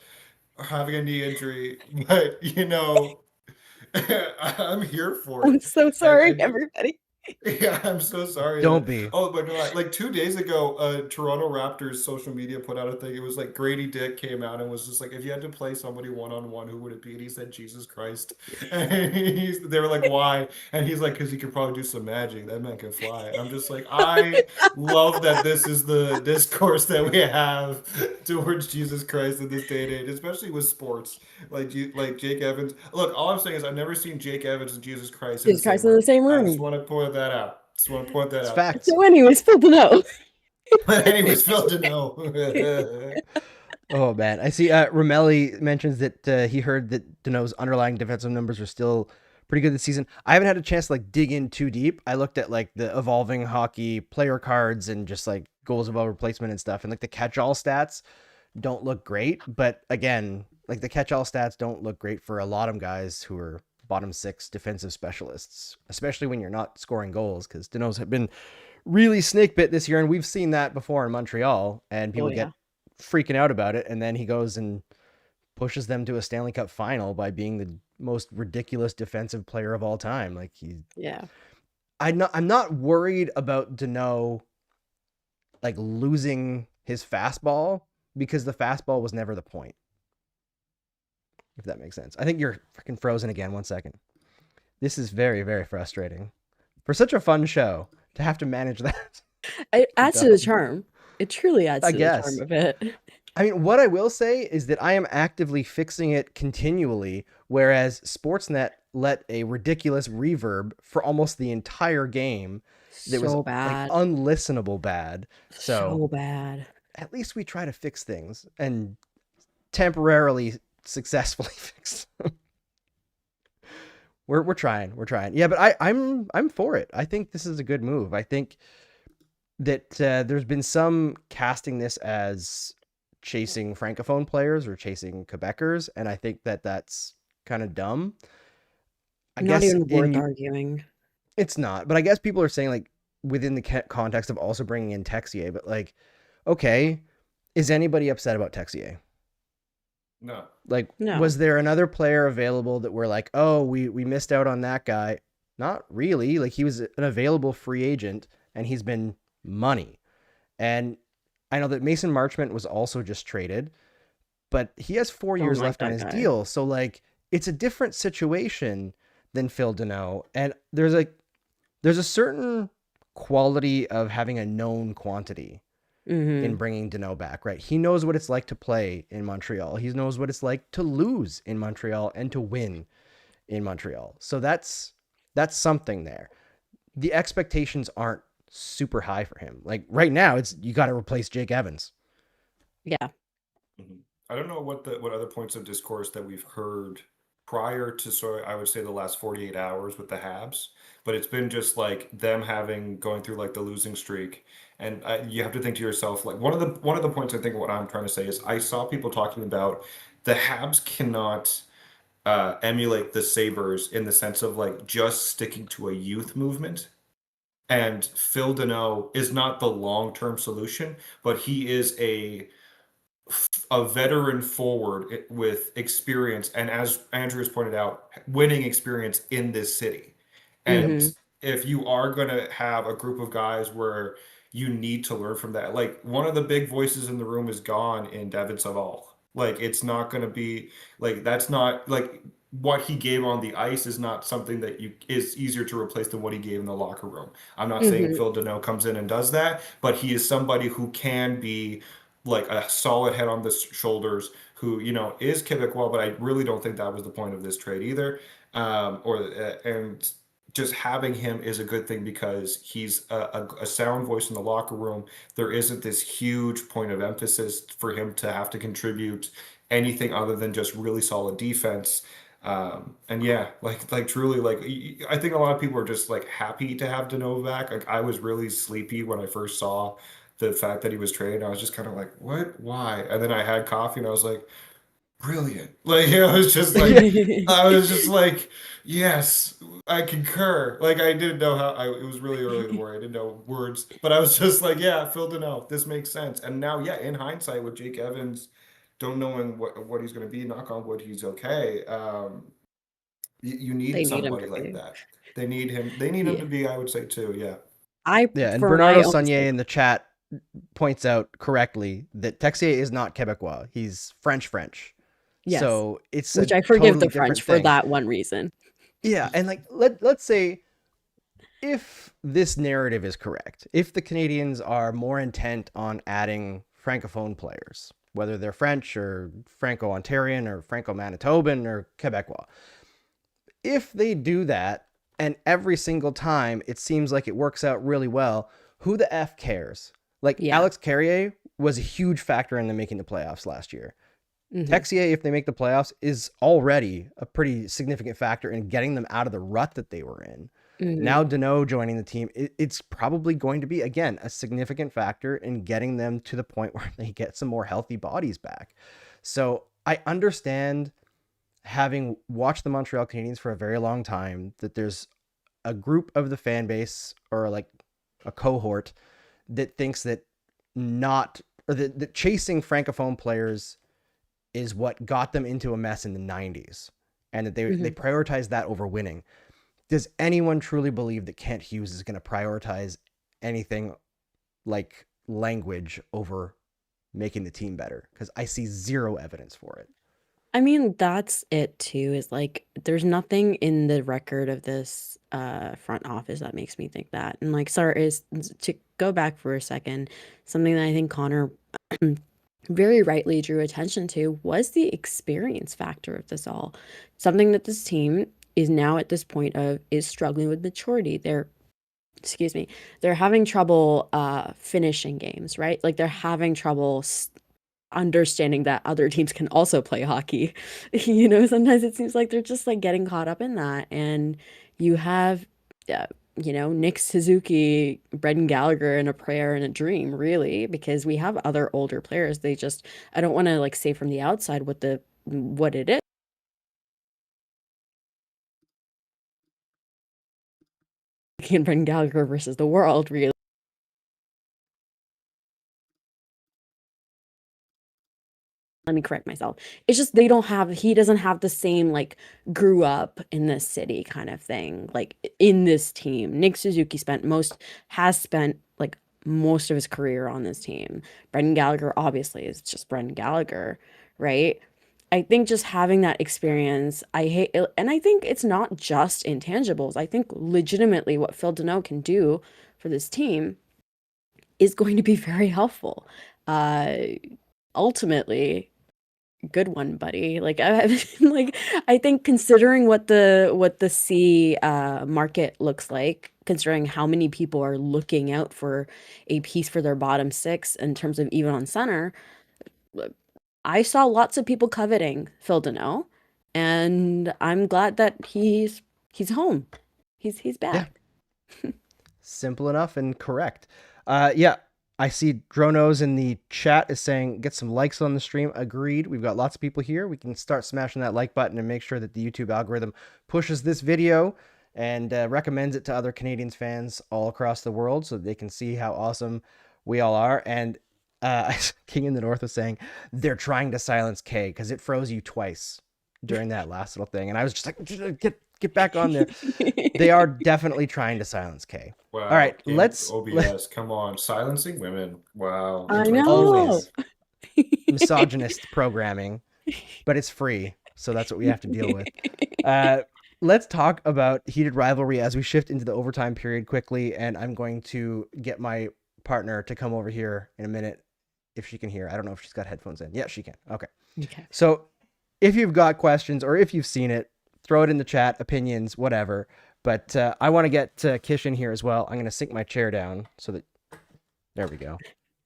having a knee injury. But I'm here for I'm it. so And sorry, everybody. yeah, I'm so sorry Don't that. be. Oh my God! Like 2 days ago, Toronto Raptors social media put out a thing. It was like Grady Dick came out and was just like, if you had to play somebody one on one, who would it be? And he said Jesus Christ. And they were like, why? And he's like, because he could probably do some magic. That man can fly. And I'm just like, I love that this is the discourse that we have towards Jesus Christ in this day and age, especially with sports. Like Jake Evans. Look, all I'm saying is I've never seen Jake Evans and Jesus Christ in the Jesus same Christ in the room. same I just room. want to point that out. Just want to point that It's out. facts. So, anyways, Phil Deneau. But anyways, Phil to know. Oh man, I see. Ramelli mentions that he heard that Deneau's underlying defensive numbers are still pretty good this season. I haven't had a chance to like dig in too deep. I looked at like the evolving hockey player cards and just like goals above replacement and stuff. And like the catch-all stats don't look great. But again, like the catch-all stats don't look great for a lot of guys who are bottom six defensive specialists, especially when you're not scoring goals, because Danault's have been really snake bit this year. And we've seen that before in Montreal, and people get freaking out about it. And then he goes and pushes them to a Stanley Cup final by being the most ridiculous defensive player of all time. Like I'm not worried about Danault like losing his fastball, because the fastball was never the point. If that makes sense. I think you're freaking frozen again. 1 second. This is very, very frustrating for such a fun show to have to manage that. It adds to the charm. It truly adds to the charm of it. I mean, what I will say is that I am actively fixing it continually, whereas Sportsnet let a ridiculous reverb for almost the entire game that was bad. Like, unlistenable bad. So bad. At least we try to fix things and temporarily successfully fix them. We're trying. Yeah, but I'm for it. I think this is a good move. I think that there's been some casting this as chasing Francophone players or chasing Quebecers, and I think that that's kind of dumb. I Not guess even worth arguing. It's not, but I guess people are saying like within the context of also bringing in Texier, but like, okay, is anybody upset about Texier? No. Like, No. Was there another player available that we're like, oh, we missed out on that guy? Not really. Like, he was an available free agent, and he's been money. And I know that Mason Marchment was also just traded, but he has 4 years left on his deal. So, like, it's a different situation than Phil Danault. And there's a certain quality of having a known quantity in bringing Danault back, right? He knows what it's like to play in Montreal. He knows what it's like to lose in Montreal and to win in Montreal. So that's something there. The expectations aren't super high for him. Like right now, it's you got to replace Jake Evans. Yeah. I don't know what other points of discourse that we've heard prior to I would say the last 48 hours with the Habs, but it's been just like them going through like the losing streak, and you have to think to yourself like one of the points I think what I'm trying to say is I saw people talking about the Habs cannot emulate the Sabres in the sense of like just sticking to a youth movement. And Phil Danault is not the long-term solution, but he is a veteran forward with experience, and as Andrew has pointed out, winning experience in this city. And if you are going to have a group of guys where you need to learn from that, like one of the big voices in the room is gone in David Savard. Like it's not going to be like that's not like what he gave on the ice is not something that is easier to replace than what he gave in the locker room. I'm not saying Phil Danault comes in and does that, but he is somebody who can be like a solid head on the shoulders who, is Quebecois, but I really don't think that was the point of this trade either. And just having him is a good thing because he's a sound voice in the locker room. There isn't this huge point of emphasis for him to have to contribute anything other than just really solid defense. And yeah, like truly, like I think a lot of people are just like happy to have Danault back. Like I was really sleepy when I first saw the fact that he was traded. I was just kind of like, what? Why? And then I had coffee and I was like, brilliant. Like, I was just like, yes, I concur. Like, I didn't know it was really early in the morning. I didn't know words, but I was just like, yeah, Phil Danault, this makes sense. And now, yeah, in hindsight with Jake Evans, don't knowing what he's going to be, knock on wood, he's okay. You need somebody like that. They need him. They need him to be, I would say too. Yeah. And Bernardo Saunier in the chat points out correctly that Texier is not Quebecois. He's French. Yes. So it's which I forgive the French for that one reason. Yeah, and like let's say if this narrative is correct, if the Canadiens are more intent on adding Francophone players, whether they're French or Franco-Ontarian or Franco-Manitoban or Quebecois, if they do that and every single time it seems like it works out really well, who the F cares? Like Alex Carrier was a huge factor in them making the playoffs last year. Texier, if they make the playoffs, is already a pretty significant factor in getting them out of the rut that they were in. Now Danault joining the team, it's probably going to be, again, a significant factor in getting them to the point where they get some more healthy bodies back. So I understand, having watched the Montreal Canadiens for a very long time, that there's a group of the fan base, or like a cohort, that thinks that that chasing francophone players is what got them into a mess in the 90s, and that they prioritize that over winning. Does anyone truly believe that Kent Hughes is going to prioritize anything like language over making the team better? Because I see zero evidence for it. I mean, that's it too, is like there's nothing in the record of this front office that makes me think that. And like, sorry, is to go back for a second, something that I think Connor very rightly drew attention to was the experience factor of this all. Something that this team is now at this point of is struggling with maturity. They're having trouble finishing games, right? Like they're having trouble understanding that other teams can also play hockey. Sometimes it seems like they're just like getting caught up in that. And you have Nick Suzuki, Brendan Gallagher in a prayer and a dream, really, because we have other older players. I don't want to like say from the outside what it is. And Brendan Gallagher versus the world, really. Let me correct myself. It's just he doesn't have the same like grew up in this city kind of thing, like in this team. Nick Suzuki has spent like most of his career on this team. Brendan Gallagher obviously is just Brendan Gallagher, right? I think just having that experience, and I think it's not just intangibles. I think legitimately what Phil Danault can do for this team is going to be very helpful. Ultimately, good one, buddy. Like I think considering what the C market looks like, considering how many people are looking out for a piece for their bottom six in terms of even on center, I saw lots of people coveting Phil Danault, and I'm glad that he's home. He's back. Yeah. Simple enough and correct. Yeah. I see Dronos in the chat is saying, get some likes on the stream. Agreed. We've got lots of people here. We can start smashing that like button and make sure that the YouTube algorithm pushes this video and recommends it to other Canadiens fans all across the world so that they can see how awesome we all are. And King in the North was saying they're trying to silence K because it froze you twice during that last little thing. And I was just like, get back on there. They are definitely trying to silence K. Wow. All right, let's come on, silencing women. Wow. I know. Always misogynist programming, but it's free, so that's what we have to deal with. Let's talk about heated rivalry as we shift into the overtime period quickly, and I'm going to get my partner to come over here in a minute if she can hear. I don't know if she's got headphones in. Yeah, she can. Okay. So if you've got questions or if you've seen it, throw it in the chat, opinions, whatever. But I want to get Kish in here as well. I'm going to sink my chair down so that, there we go.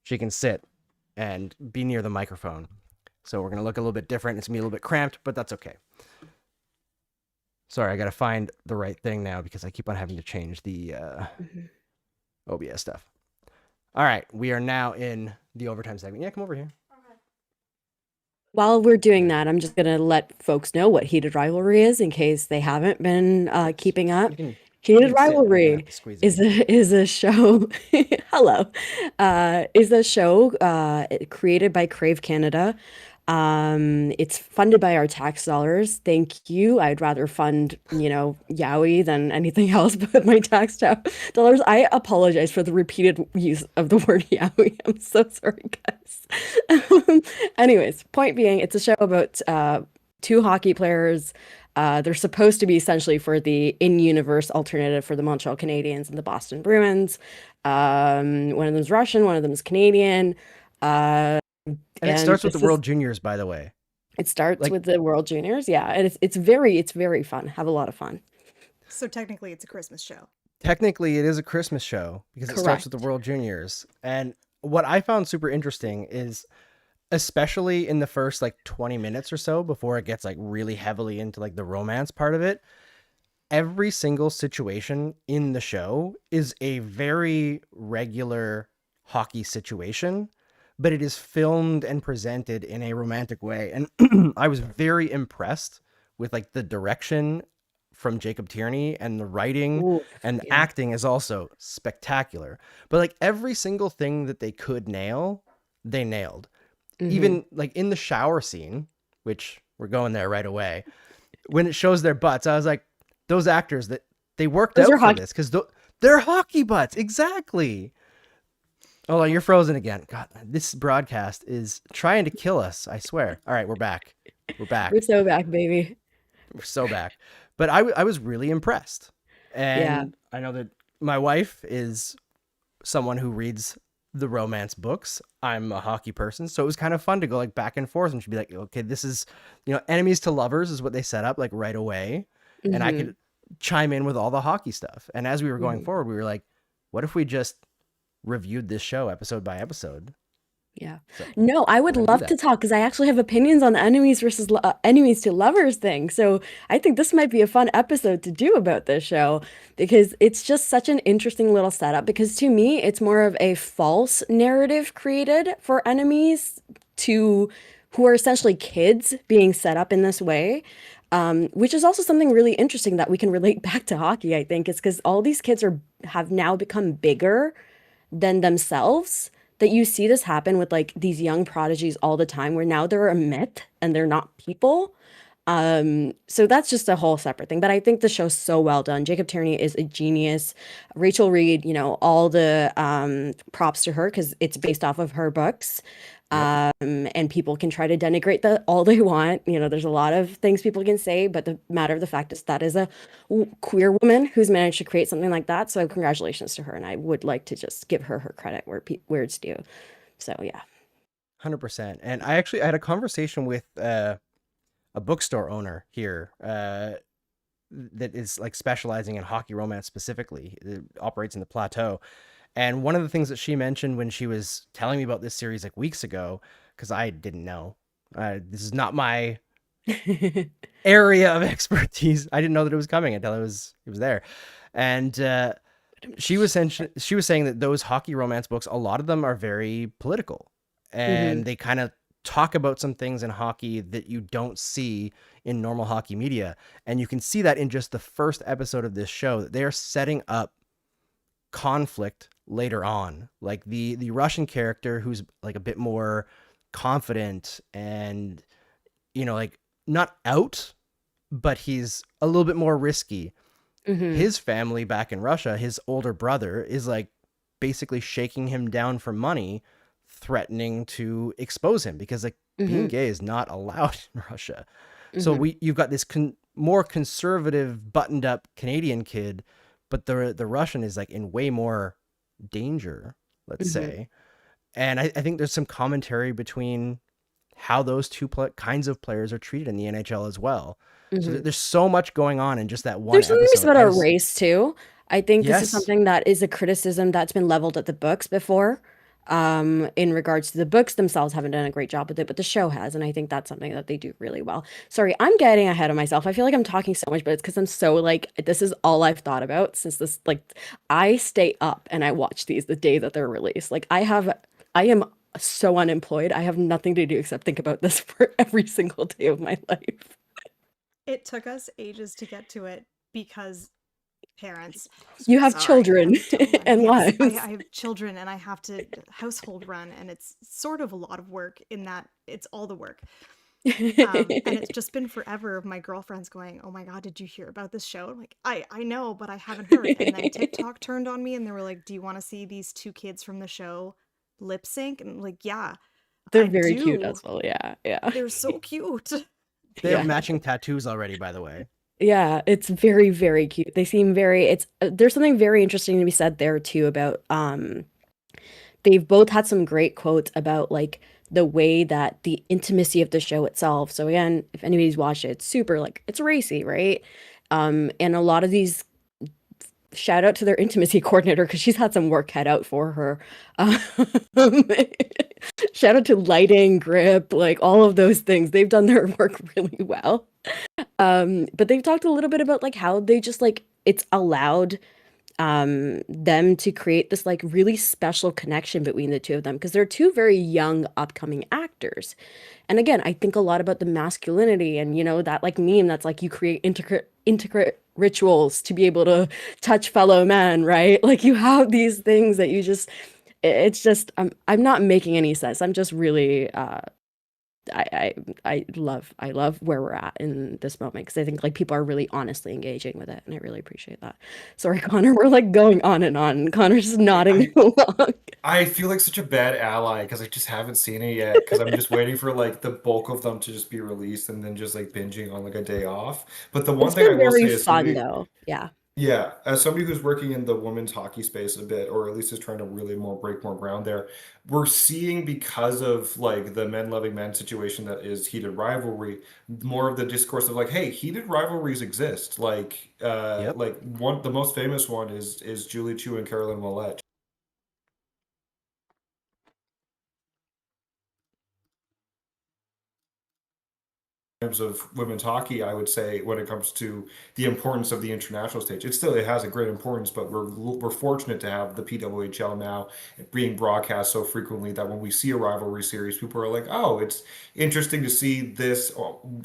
She can sit and be near the microphone. So we're going to look a little bit different. It's going to be a little bit cramped, but that's okay. Sorry, I got to find the right thing now because I keep on having to change the OBS stuff. All right, we are now in the overtime segment. Yeah, come over here. While we're doing that, I'm just going to let folks know what Heated Rivalry is in case they haven't been keeping up. Heated Rivalry is a show. Hello, is a show created by Crave Canada. It's funded by our tax dollars. Thank you. I'd rather fund, Yowie than anything else but my tax dollars. I apologize for the repeated use of the word Yowie. I'm so sorry, guys. Anyways, point being, it's a show about two hockey players. They're supposed to be essentially for the in-universe alternative for the Montreal Canadiens and the Boston Bruins. One of them's Russian, one of them is Canadian. And it starts with the World Juniors, by the way. It starts with the World Juniors, yeah. And it's very fun. Have a lot of fun. So technically, it's a Christmas show. Technically, it is a Christmas show because it starts with the World Juniors. And what I found super interesting is especially in the first like 20 minutes or so before it gets like really heavily into like the romance part of it. Every single situation in the show is a very regular hockey situation, but it is filmed and presented in a romantic way. And I was very impressed with like the direction from Jacob Tierney, and the writing Ooh, and yeah. acting is also spectacular. But like every single thing that they could nail, they nailed. Mhm. Even like in the shower scene, which we're going there right away, when it shows their butts, I was like, those actors, that they worked Those out are for hockey- this because they're hockey butts. Exactly. Oh, you're frozen again. God, this broadcast is trying to kill us. I swear. All right, we're back. We're back. We're so back, baby. We're so back. But I was really impressed. And I know that my wife is someone who reads the romance books. I'm a hockey person, so it was kind of fun to go like back and forth, and she'd be like, okay, this is, enemies to lovers is what they set up like right away. And I Mhm. could chime in with all the hockey stuff. And as we were going forward, we were like, what if we just reviewed this show episode by episode? Yeah. So, No, I would we're gonna do love that. to talk because I actually have opinions on the enemies versus enemies to lovers thing. So I think this might be a fun episode to do about this show because it's just such an interesting little setup. Because to me, it's more of a false narrative created for enemies who are essentially kids being set up in this way. Which is also something really interesting that we can relate back to hockey, I think, is because all these kids have now become bigger than themselves, that you see this happen with like these young prodigies all the time where now they're a myth and they're not people. So that's just a whole separate thing. But I think the show's so well done. Jacob Tierney is a genius. Rachel Reed, all the props to her because it's based off of her books. And people can try to denigrate that all they want. There's a lot of things people can say, but the matter of the fact is that is a queer woman who's managed to create something like that. So congratulations to her. And I would like to just give her credit where it's due. So yeah. 100%. And I had a conversation with a bookstore owner here that is like specializing in hockey romance specifically. It operates in the Plateau. And one of the things that she mentioned when she was telling me about this series like weeks ago, because I didn't know, this is not my area of expertise. I didn't know that it was coming until it was there. And she was saying that those hockey romance books, a lot of them are very political, and they kind of talk about some things in hockey that you don't see in normal hockey media. And you can see that in just the first episode of this show, that they are setting up conflict later on. Like the Russian character who's like a bit more confident and, like not out, but he's a little bit more risky. His family back in Russia, his older brother is like basically shaking him down for money, threatening to expose him because like being gay is not allowed in Russia. So you've got this more conservative, buttoned up Canadian kid, but the Russian is like in way more danger, let's say. And I think there's some commentary between how those two kinds of players are treated in the NHL as well. So there's so much going on in just that one There's something episode. about a race too. I think this is Yes. something that is a criticism that's been leveled at the books before. In regards to the books themselves haven't done a great job with it, but the show has, and I think that's something that they do really well. Sorry, I'm getting ahead of myself. I feel like I'm talking so much, but it's because I'm so like, this is all I've thought about since this, like, I stay up and I watch these the day that they're released. Like I am so unemployed. I have nothing to do except think about this for every single day of my life. It took us ages to get to it because parents. You have Sorry, children I'm still one. and Yes, lives. I have children and I have to household run, and it's sort of a lot of work in that it's all the work. And it's just been forever of my girlfriends going, "Oh my God, did you hear about this show?" I'm like, I know, but I haven't heard. And then TikTok turned on me and they were like, "Do you want to see these two kids from the show lip sync?" And I'm like, yeah, They're I very cute do. as well. Yeah. They're so cute. They have Yeah. matching tattoos already, by the way. Yeah, it's very, very cute. They seem very, there's something very interesting to be said there too about they've both had some great quotes about like the way that the intimacy of the show itself. So again, if anybody's watched it, it's super like it's racy, right? And a lot of these, shout out to their intimacy coordinator because she's had some work cut out for her. Shout out to lighting, grip, like all of those things. They've done their work really well. But they've talked a little bit about like how they just like it's allowed them to create this like really special connection between the two of them because they're two very young upcoming actors. And again, I think a lot about the masculinity and that like meme that's like you create intricate rituals to be able to touch fellow men, right? Like you have these things that you just it's just I'm not making any sense. I'm just really I love where we're at in this moment because I think like people are really honestly engaging with it and I really appreciate that. Sorry, Connor, we're like going on and on. Connor's just nodding along. I feel like such a bad ally because I just haven't seen it yet because I'm just waiting for like the bulk of them to just be released and then just like binging on like a day off. But the one It's thing I been will say very is fun somebody, though. Yeah. yeah, as somebody who's working in the women's hockey space a bit, or at least is trying to really break more ground there, we're seeing because of like the men loving men situation that is heated rivalry, more of the discourse of like, hey, heated rivalries exist. Yep. Like one the most famous one is Julie Chu and Carolyn Ouellet. Terms of women's hockey, I would say when it comes to the importance of the international stage, it has a great importance, but we're fortunate to have the PWHL now being broadcast so frequently that when we see a rivalry series, people are like, "Oh, it's interesting to see this,"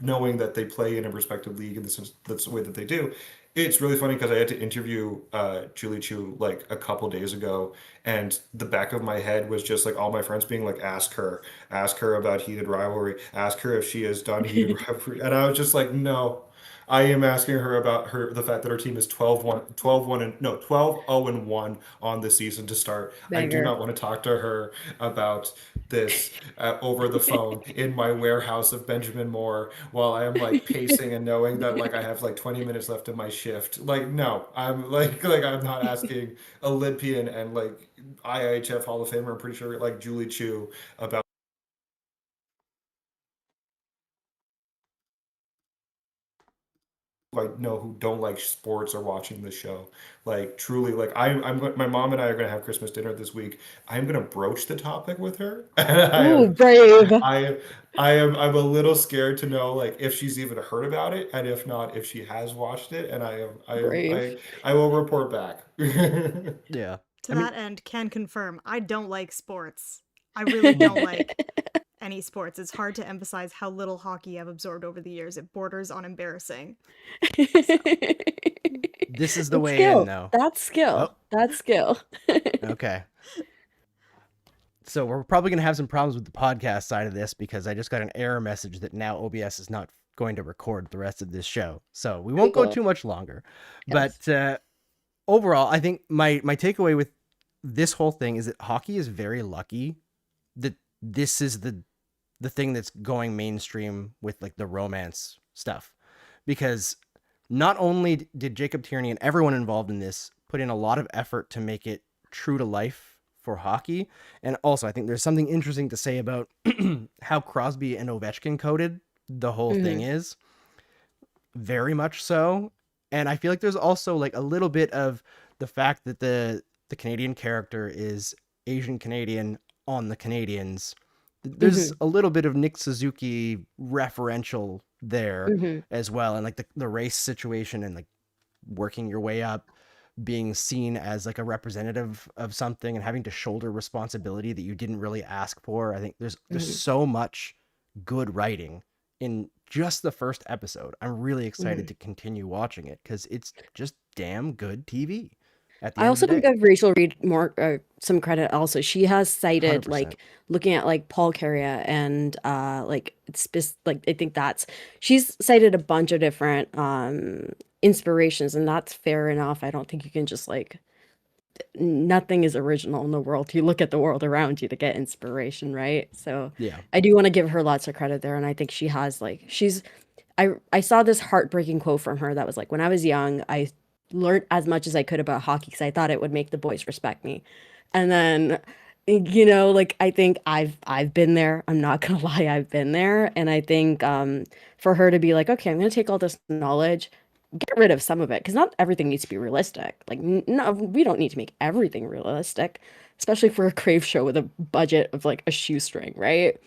knowing that they play in a respective league and that's the way that they do. It's really funny because I had to interview Julie Chu like a couple days ago, and the back of my head was just like all my friends being like, ask her about heated rivalry, ask her if she has done heated rivalry. And I was just like, no, I am asking her about the fact that her team is 12-1 and no, 12-0-1 on the season to start. I do Banger. not want to talk to her about this over the phone in my warehouse of Benjamin Moore while I am like pacing and knowing that like I have like 20 minutes left of my shift. Like, no, I'm like I'm not asking Olympian and like IIHF Hall of Famer, I'm pretty sure like Julie Chu about who I know who don't like sports or watching the show. Like truly, like my mom and I are gonna have Christmas dinner this week. I'm gonna broach the topic with her. Ooh, brave. I I'm a little scared to know like if she's even heard about it, and if not, if she has watched it, and Brave. I will report back. Yeah. To I mean, that end, can confirm I don't like sports. I really don't like any sports. It's hard to emphasize how little hockey I've absorbed over the years. It borders on embarrassing. So, this is the It's way in, skill. though. That's skill. Oh, That's skill. okay. So we're probably going to have some problems with the podcast side of this because I just got an error message that now OBS is not going to record the rest of this show. So we won't go Cool. too much longer. Yes. But overall, I think my takeaway with this whole thing is that hockey is very lucky that this is the thing that's going mainstream with like the romance stuff, because not only did Jacob Tierney and everyone involved in this put in a lot of effort to make it true to life for hockey, and also I think there's something interesting to say about how Crosby and Ovechkin coded the whole thing is very much so. And I feel like there's also like a little bit of the fact that the Canadian character is Asian Canadian on the Canadians. There's a little bit of Nick Suzuki referential there as well, and like the race situation and like working your way up, being seen as like a representative of something and having to shoulder responsibility that you didn't really ask for. I think there's so much good writing in just the first episode. I'm really excited to continue watching it because it's just damn good TV at the I end of also the think day. of Rachel Reed more some credit also. She has cited 100%. like looking at like Paul Carrier and like like I think that's she's cited a bunch of different inspirations and that's fair enough. I don't think you can just like nothing is original in the world. You look at the world around you to get inspiration, right? So Yeah. I do want to give her lots of credit there and I think she has like I saw this heartbreaking quote from her that was like, when I was young, I learned as much as I could about hockey because I thought it would make the boys respect me. And then, like I think I've been there. I'm not gonna lie, I've been there. And I think for her to be like, okay, I'm gonna take all this knowledge get rid of some of it because not everything needs to be realistic. Like, no, we don't need to make everything realistic, especially for a Crave show with a budget of like a shoestring, right?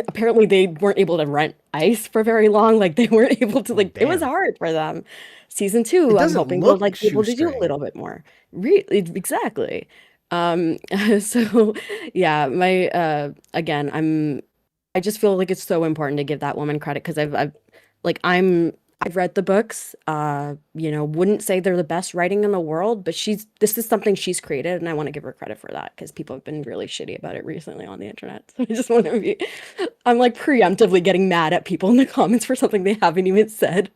Apparently they weren't able to rent ice for very long. Like they weren't able to like it was Damn. hard for them. Season It 2, I'm doesn't hoping they'll look like be able to do a shoestring. little bit more. Exactly. Um so yeah, my again, I just feel like it's so important to give that woman credit because I've read the books. Wouldn't say they're the best writing in the world, but this is something she's created, and I want to give her credit for that because people have been really shitty about it recently on the internet. So I just want to I'm like preemptively getting mad at people in the comments for something they haven't even said.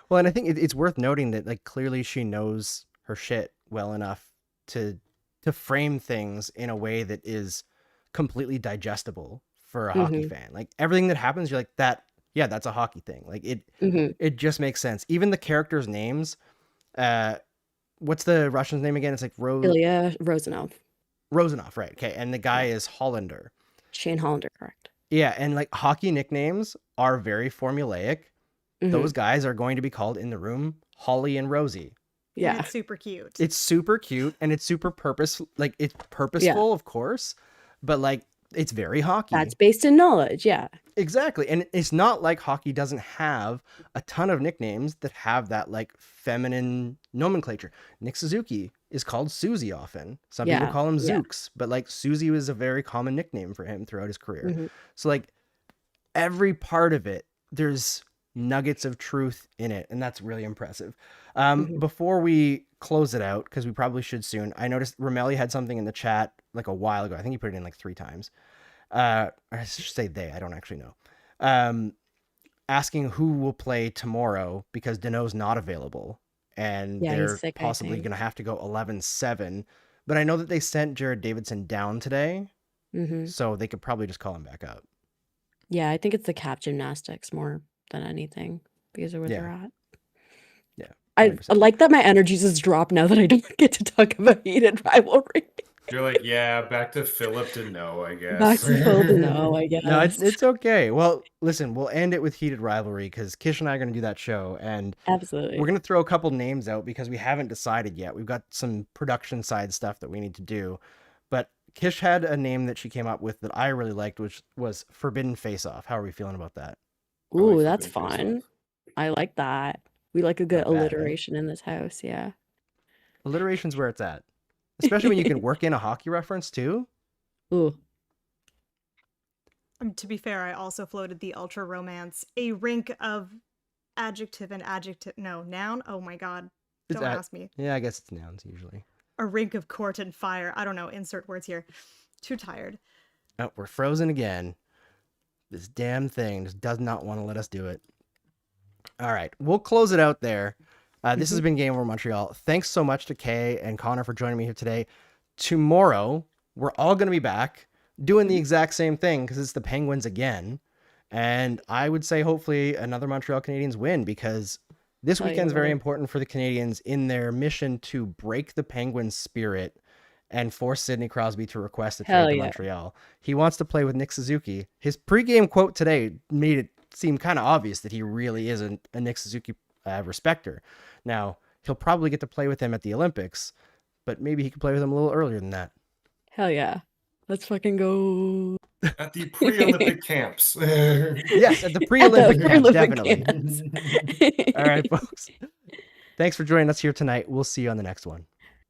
Well, and I think it's worth noting that like clearly she knows her shit well enough to frame things in a way that is completely digestible for a hockey fan. Like everything that happens, you're like that's a hockey thing. Like it just makes sense. Even the characters' names. What's the Russian's name again? It's like Ilya Rozanov. Rozanov, right? Okay, and the guy is Hollander. Shane Hollander, correct. Yeah, and like hockey nicknames are very formulaic. Those guys are going to be called in the room Holly and Rosie. Yeah, And it's super cute. It's super cute and it's super it's purposeful, of course, but like it's very hockey. that's based in knowledge. Yeah, Exactly. And it's not like hockey doesn't have a ton of nicknames that have that like feminine nomenclature. Nick Suzuki is called Susie often. Some people call him Zooks, but like Susie was a very common nickname for him throughout his career. So like every part of it, there's nuggets of truth in it, and that's really impressive. Before we close it out, because we probably should soon, I noticed Romelli had something in the chat like a while ago. I think he put it in like 3 times. I should say they, I don't actually know. Asking who will play tomorrow because Danault's not available and Yeah, he's they're sick, I possibly think. going to have to go 11-7. But I know that they sent Jared Davidson down today, so they could probably just call him back up. Yeah, I think it's the cap gymnastics more than anything because of where they're at. Yeah. I 100%. like that my energies has dropped now that I don't get to talk about heated rivalry. You're like, yeah, back to Philip to no, I guess. Back to Phil to no, I guess. No, it's okay. Well, listen, we'll end it with heated rivalry because Kish and I are going to do that show, and Absolutely. we're going to throw a couple names out because we haven't decided yet. We've got some production side stuff that we need to do, but Kish had a name that she came up with that I really liked, which was Forbidden Face Off. How are we feeling about that? Ooh, like that's Forbidden Face fun. Off. I like that. We like a good Not bad, right? alliteration in this house. Yeah. Alliteration's where it's at, especially when you can work in a hockey reference too. Ooh. To be fair, I also floated the ultra romance, a rink of noun. Oh my god. It's Don't ask me. Yeah, I guess it's nouns usually. A rink of court and fire. I don't know. Insert words here. Too tired. Oh, we're frozen again. This damn thing just does not want to let us do it. All right, we'll close it out there. This has been Game Over Montreal. Thanks so much to Kay and Connor for joining me here today. Tomorrow, we're all going to be back doing the exact same thing because it's the Penguins again. And I would say hopefully another Montreal Canadiens win because this weekend's very important for the Canadiens in their mission to break the Penguins' spirit and force Sidney Crosby to request a trade to Montreal. He wants to play with Nick Suzuki. His pregame quote today made it seem kind of obvious that he really is a Nick Suzuki respecter. Now, he'll probably get to play with him at the Olympics, but maybe he could play with him a little earlier than that. Hell yeah. Let's fucking go. At the pre-Olympic camps. Yes, at the pre-Olympic camp, definitely. All right, folks. Thanks for joining us here tonight. We'll see you on the next one.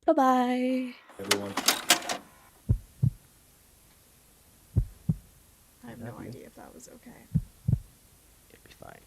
Bye-bye. Everyone. I have no idea if that was okay. It'll be fine.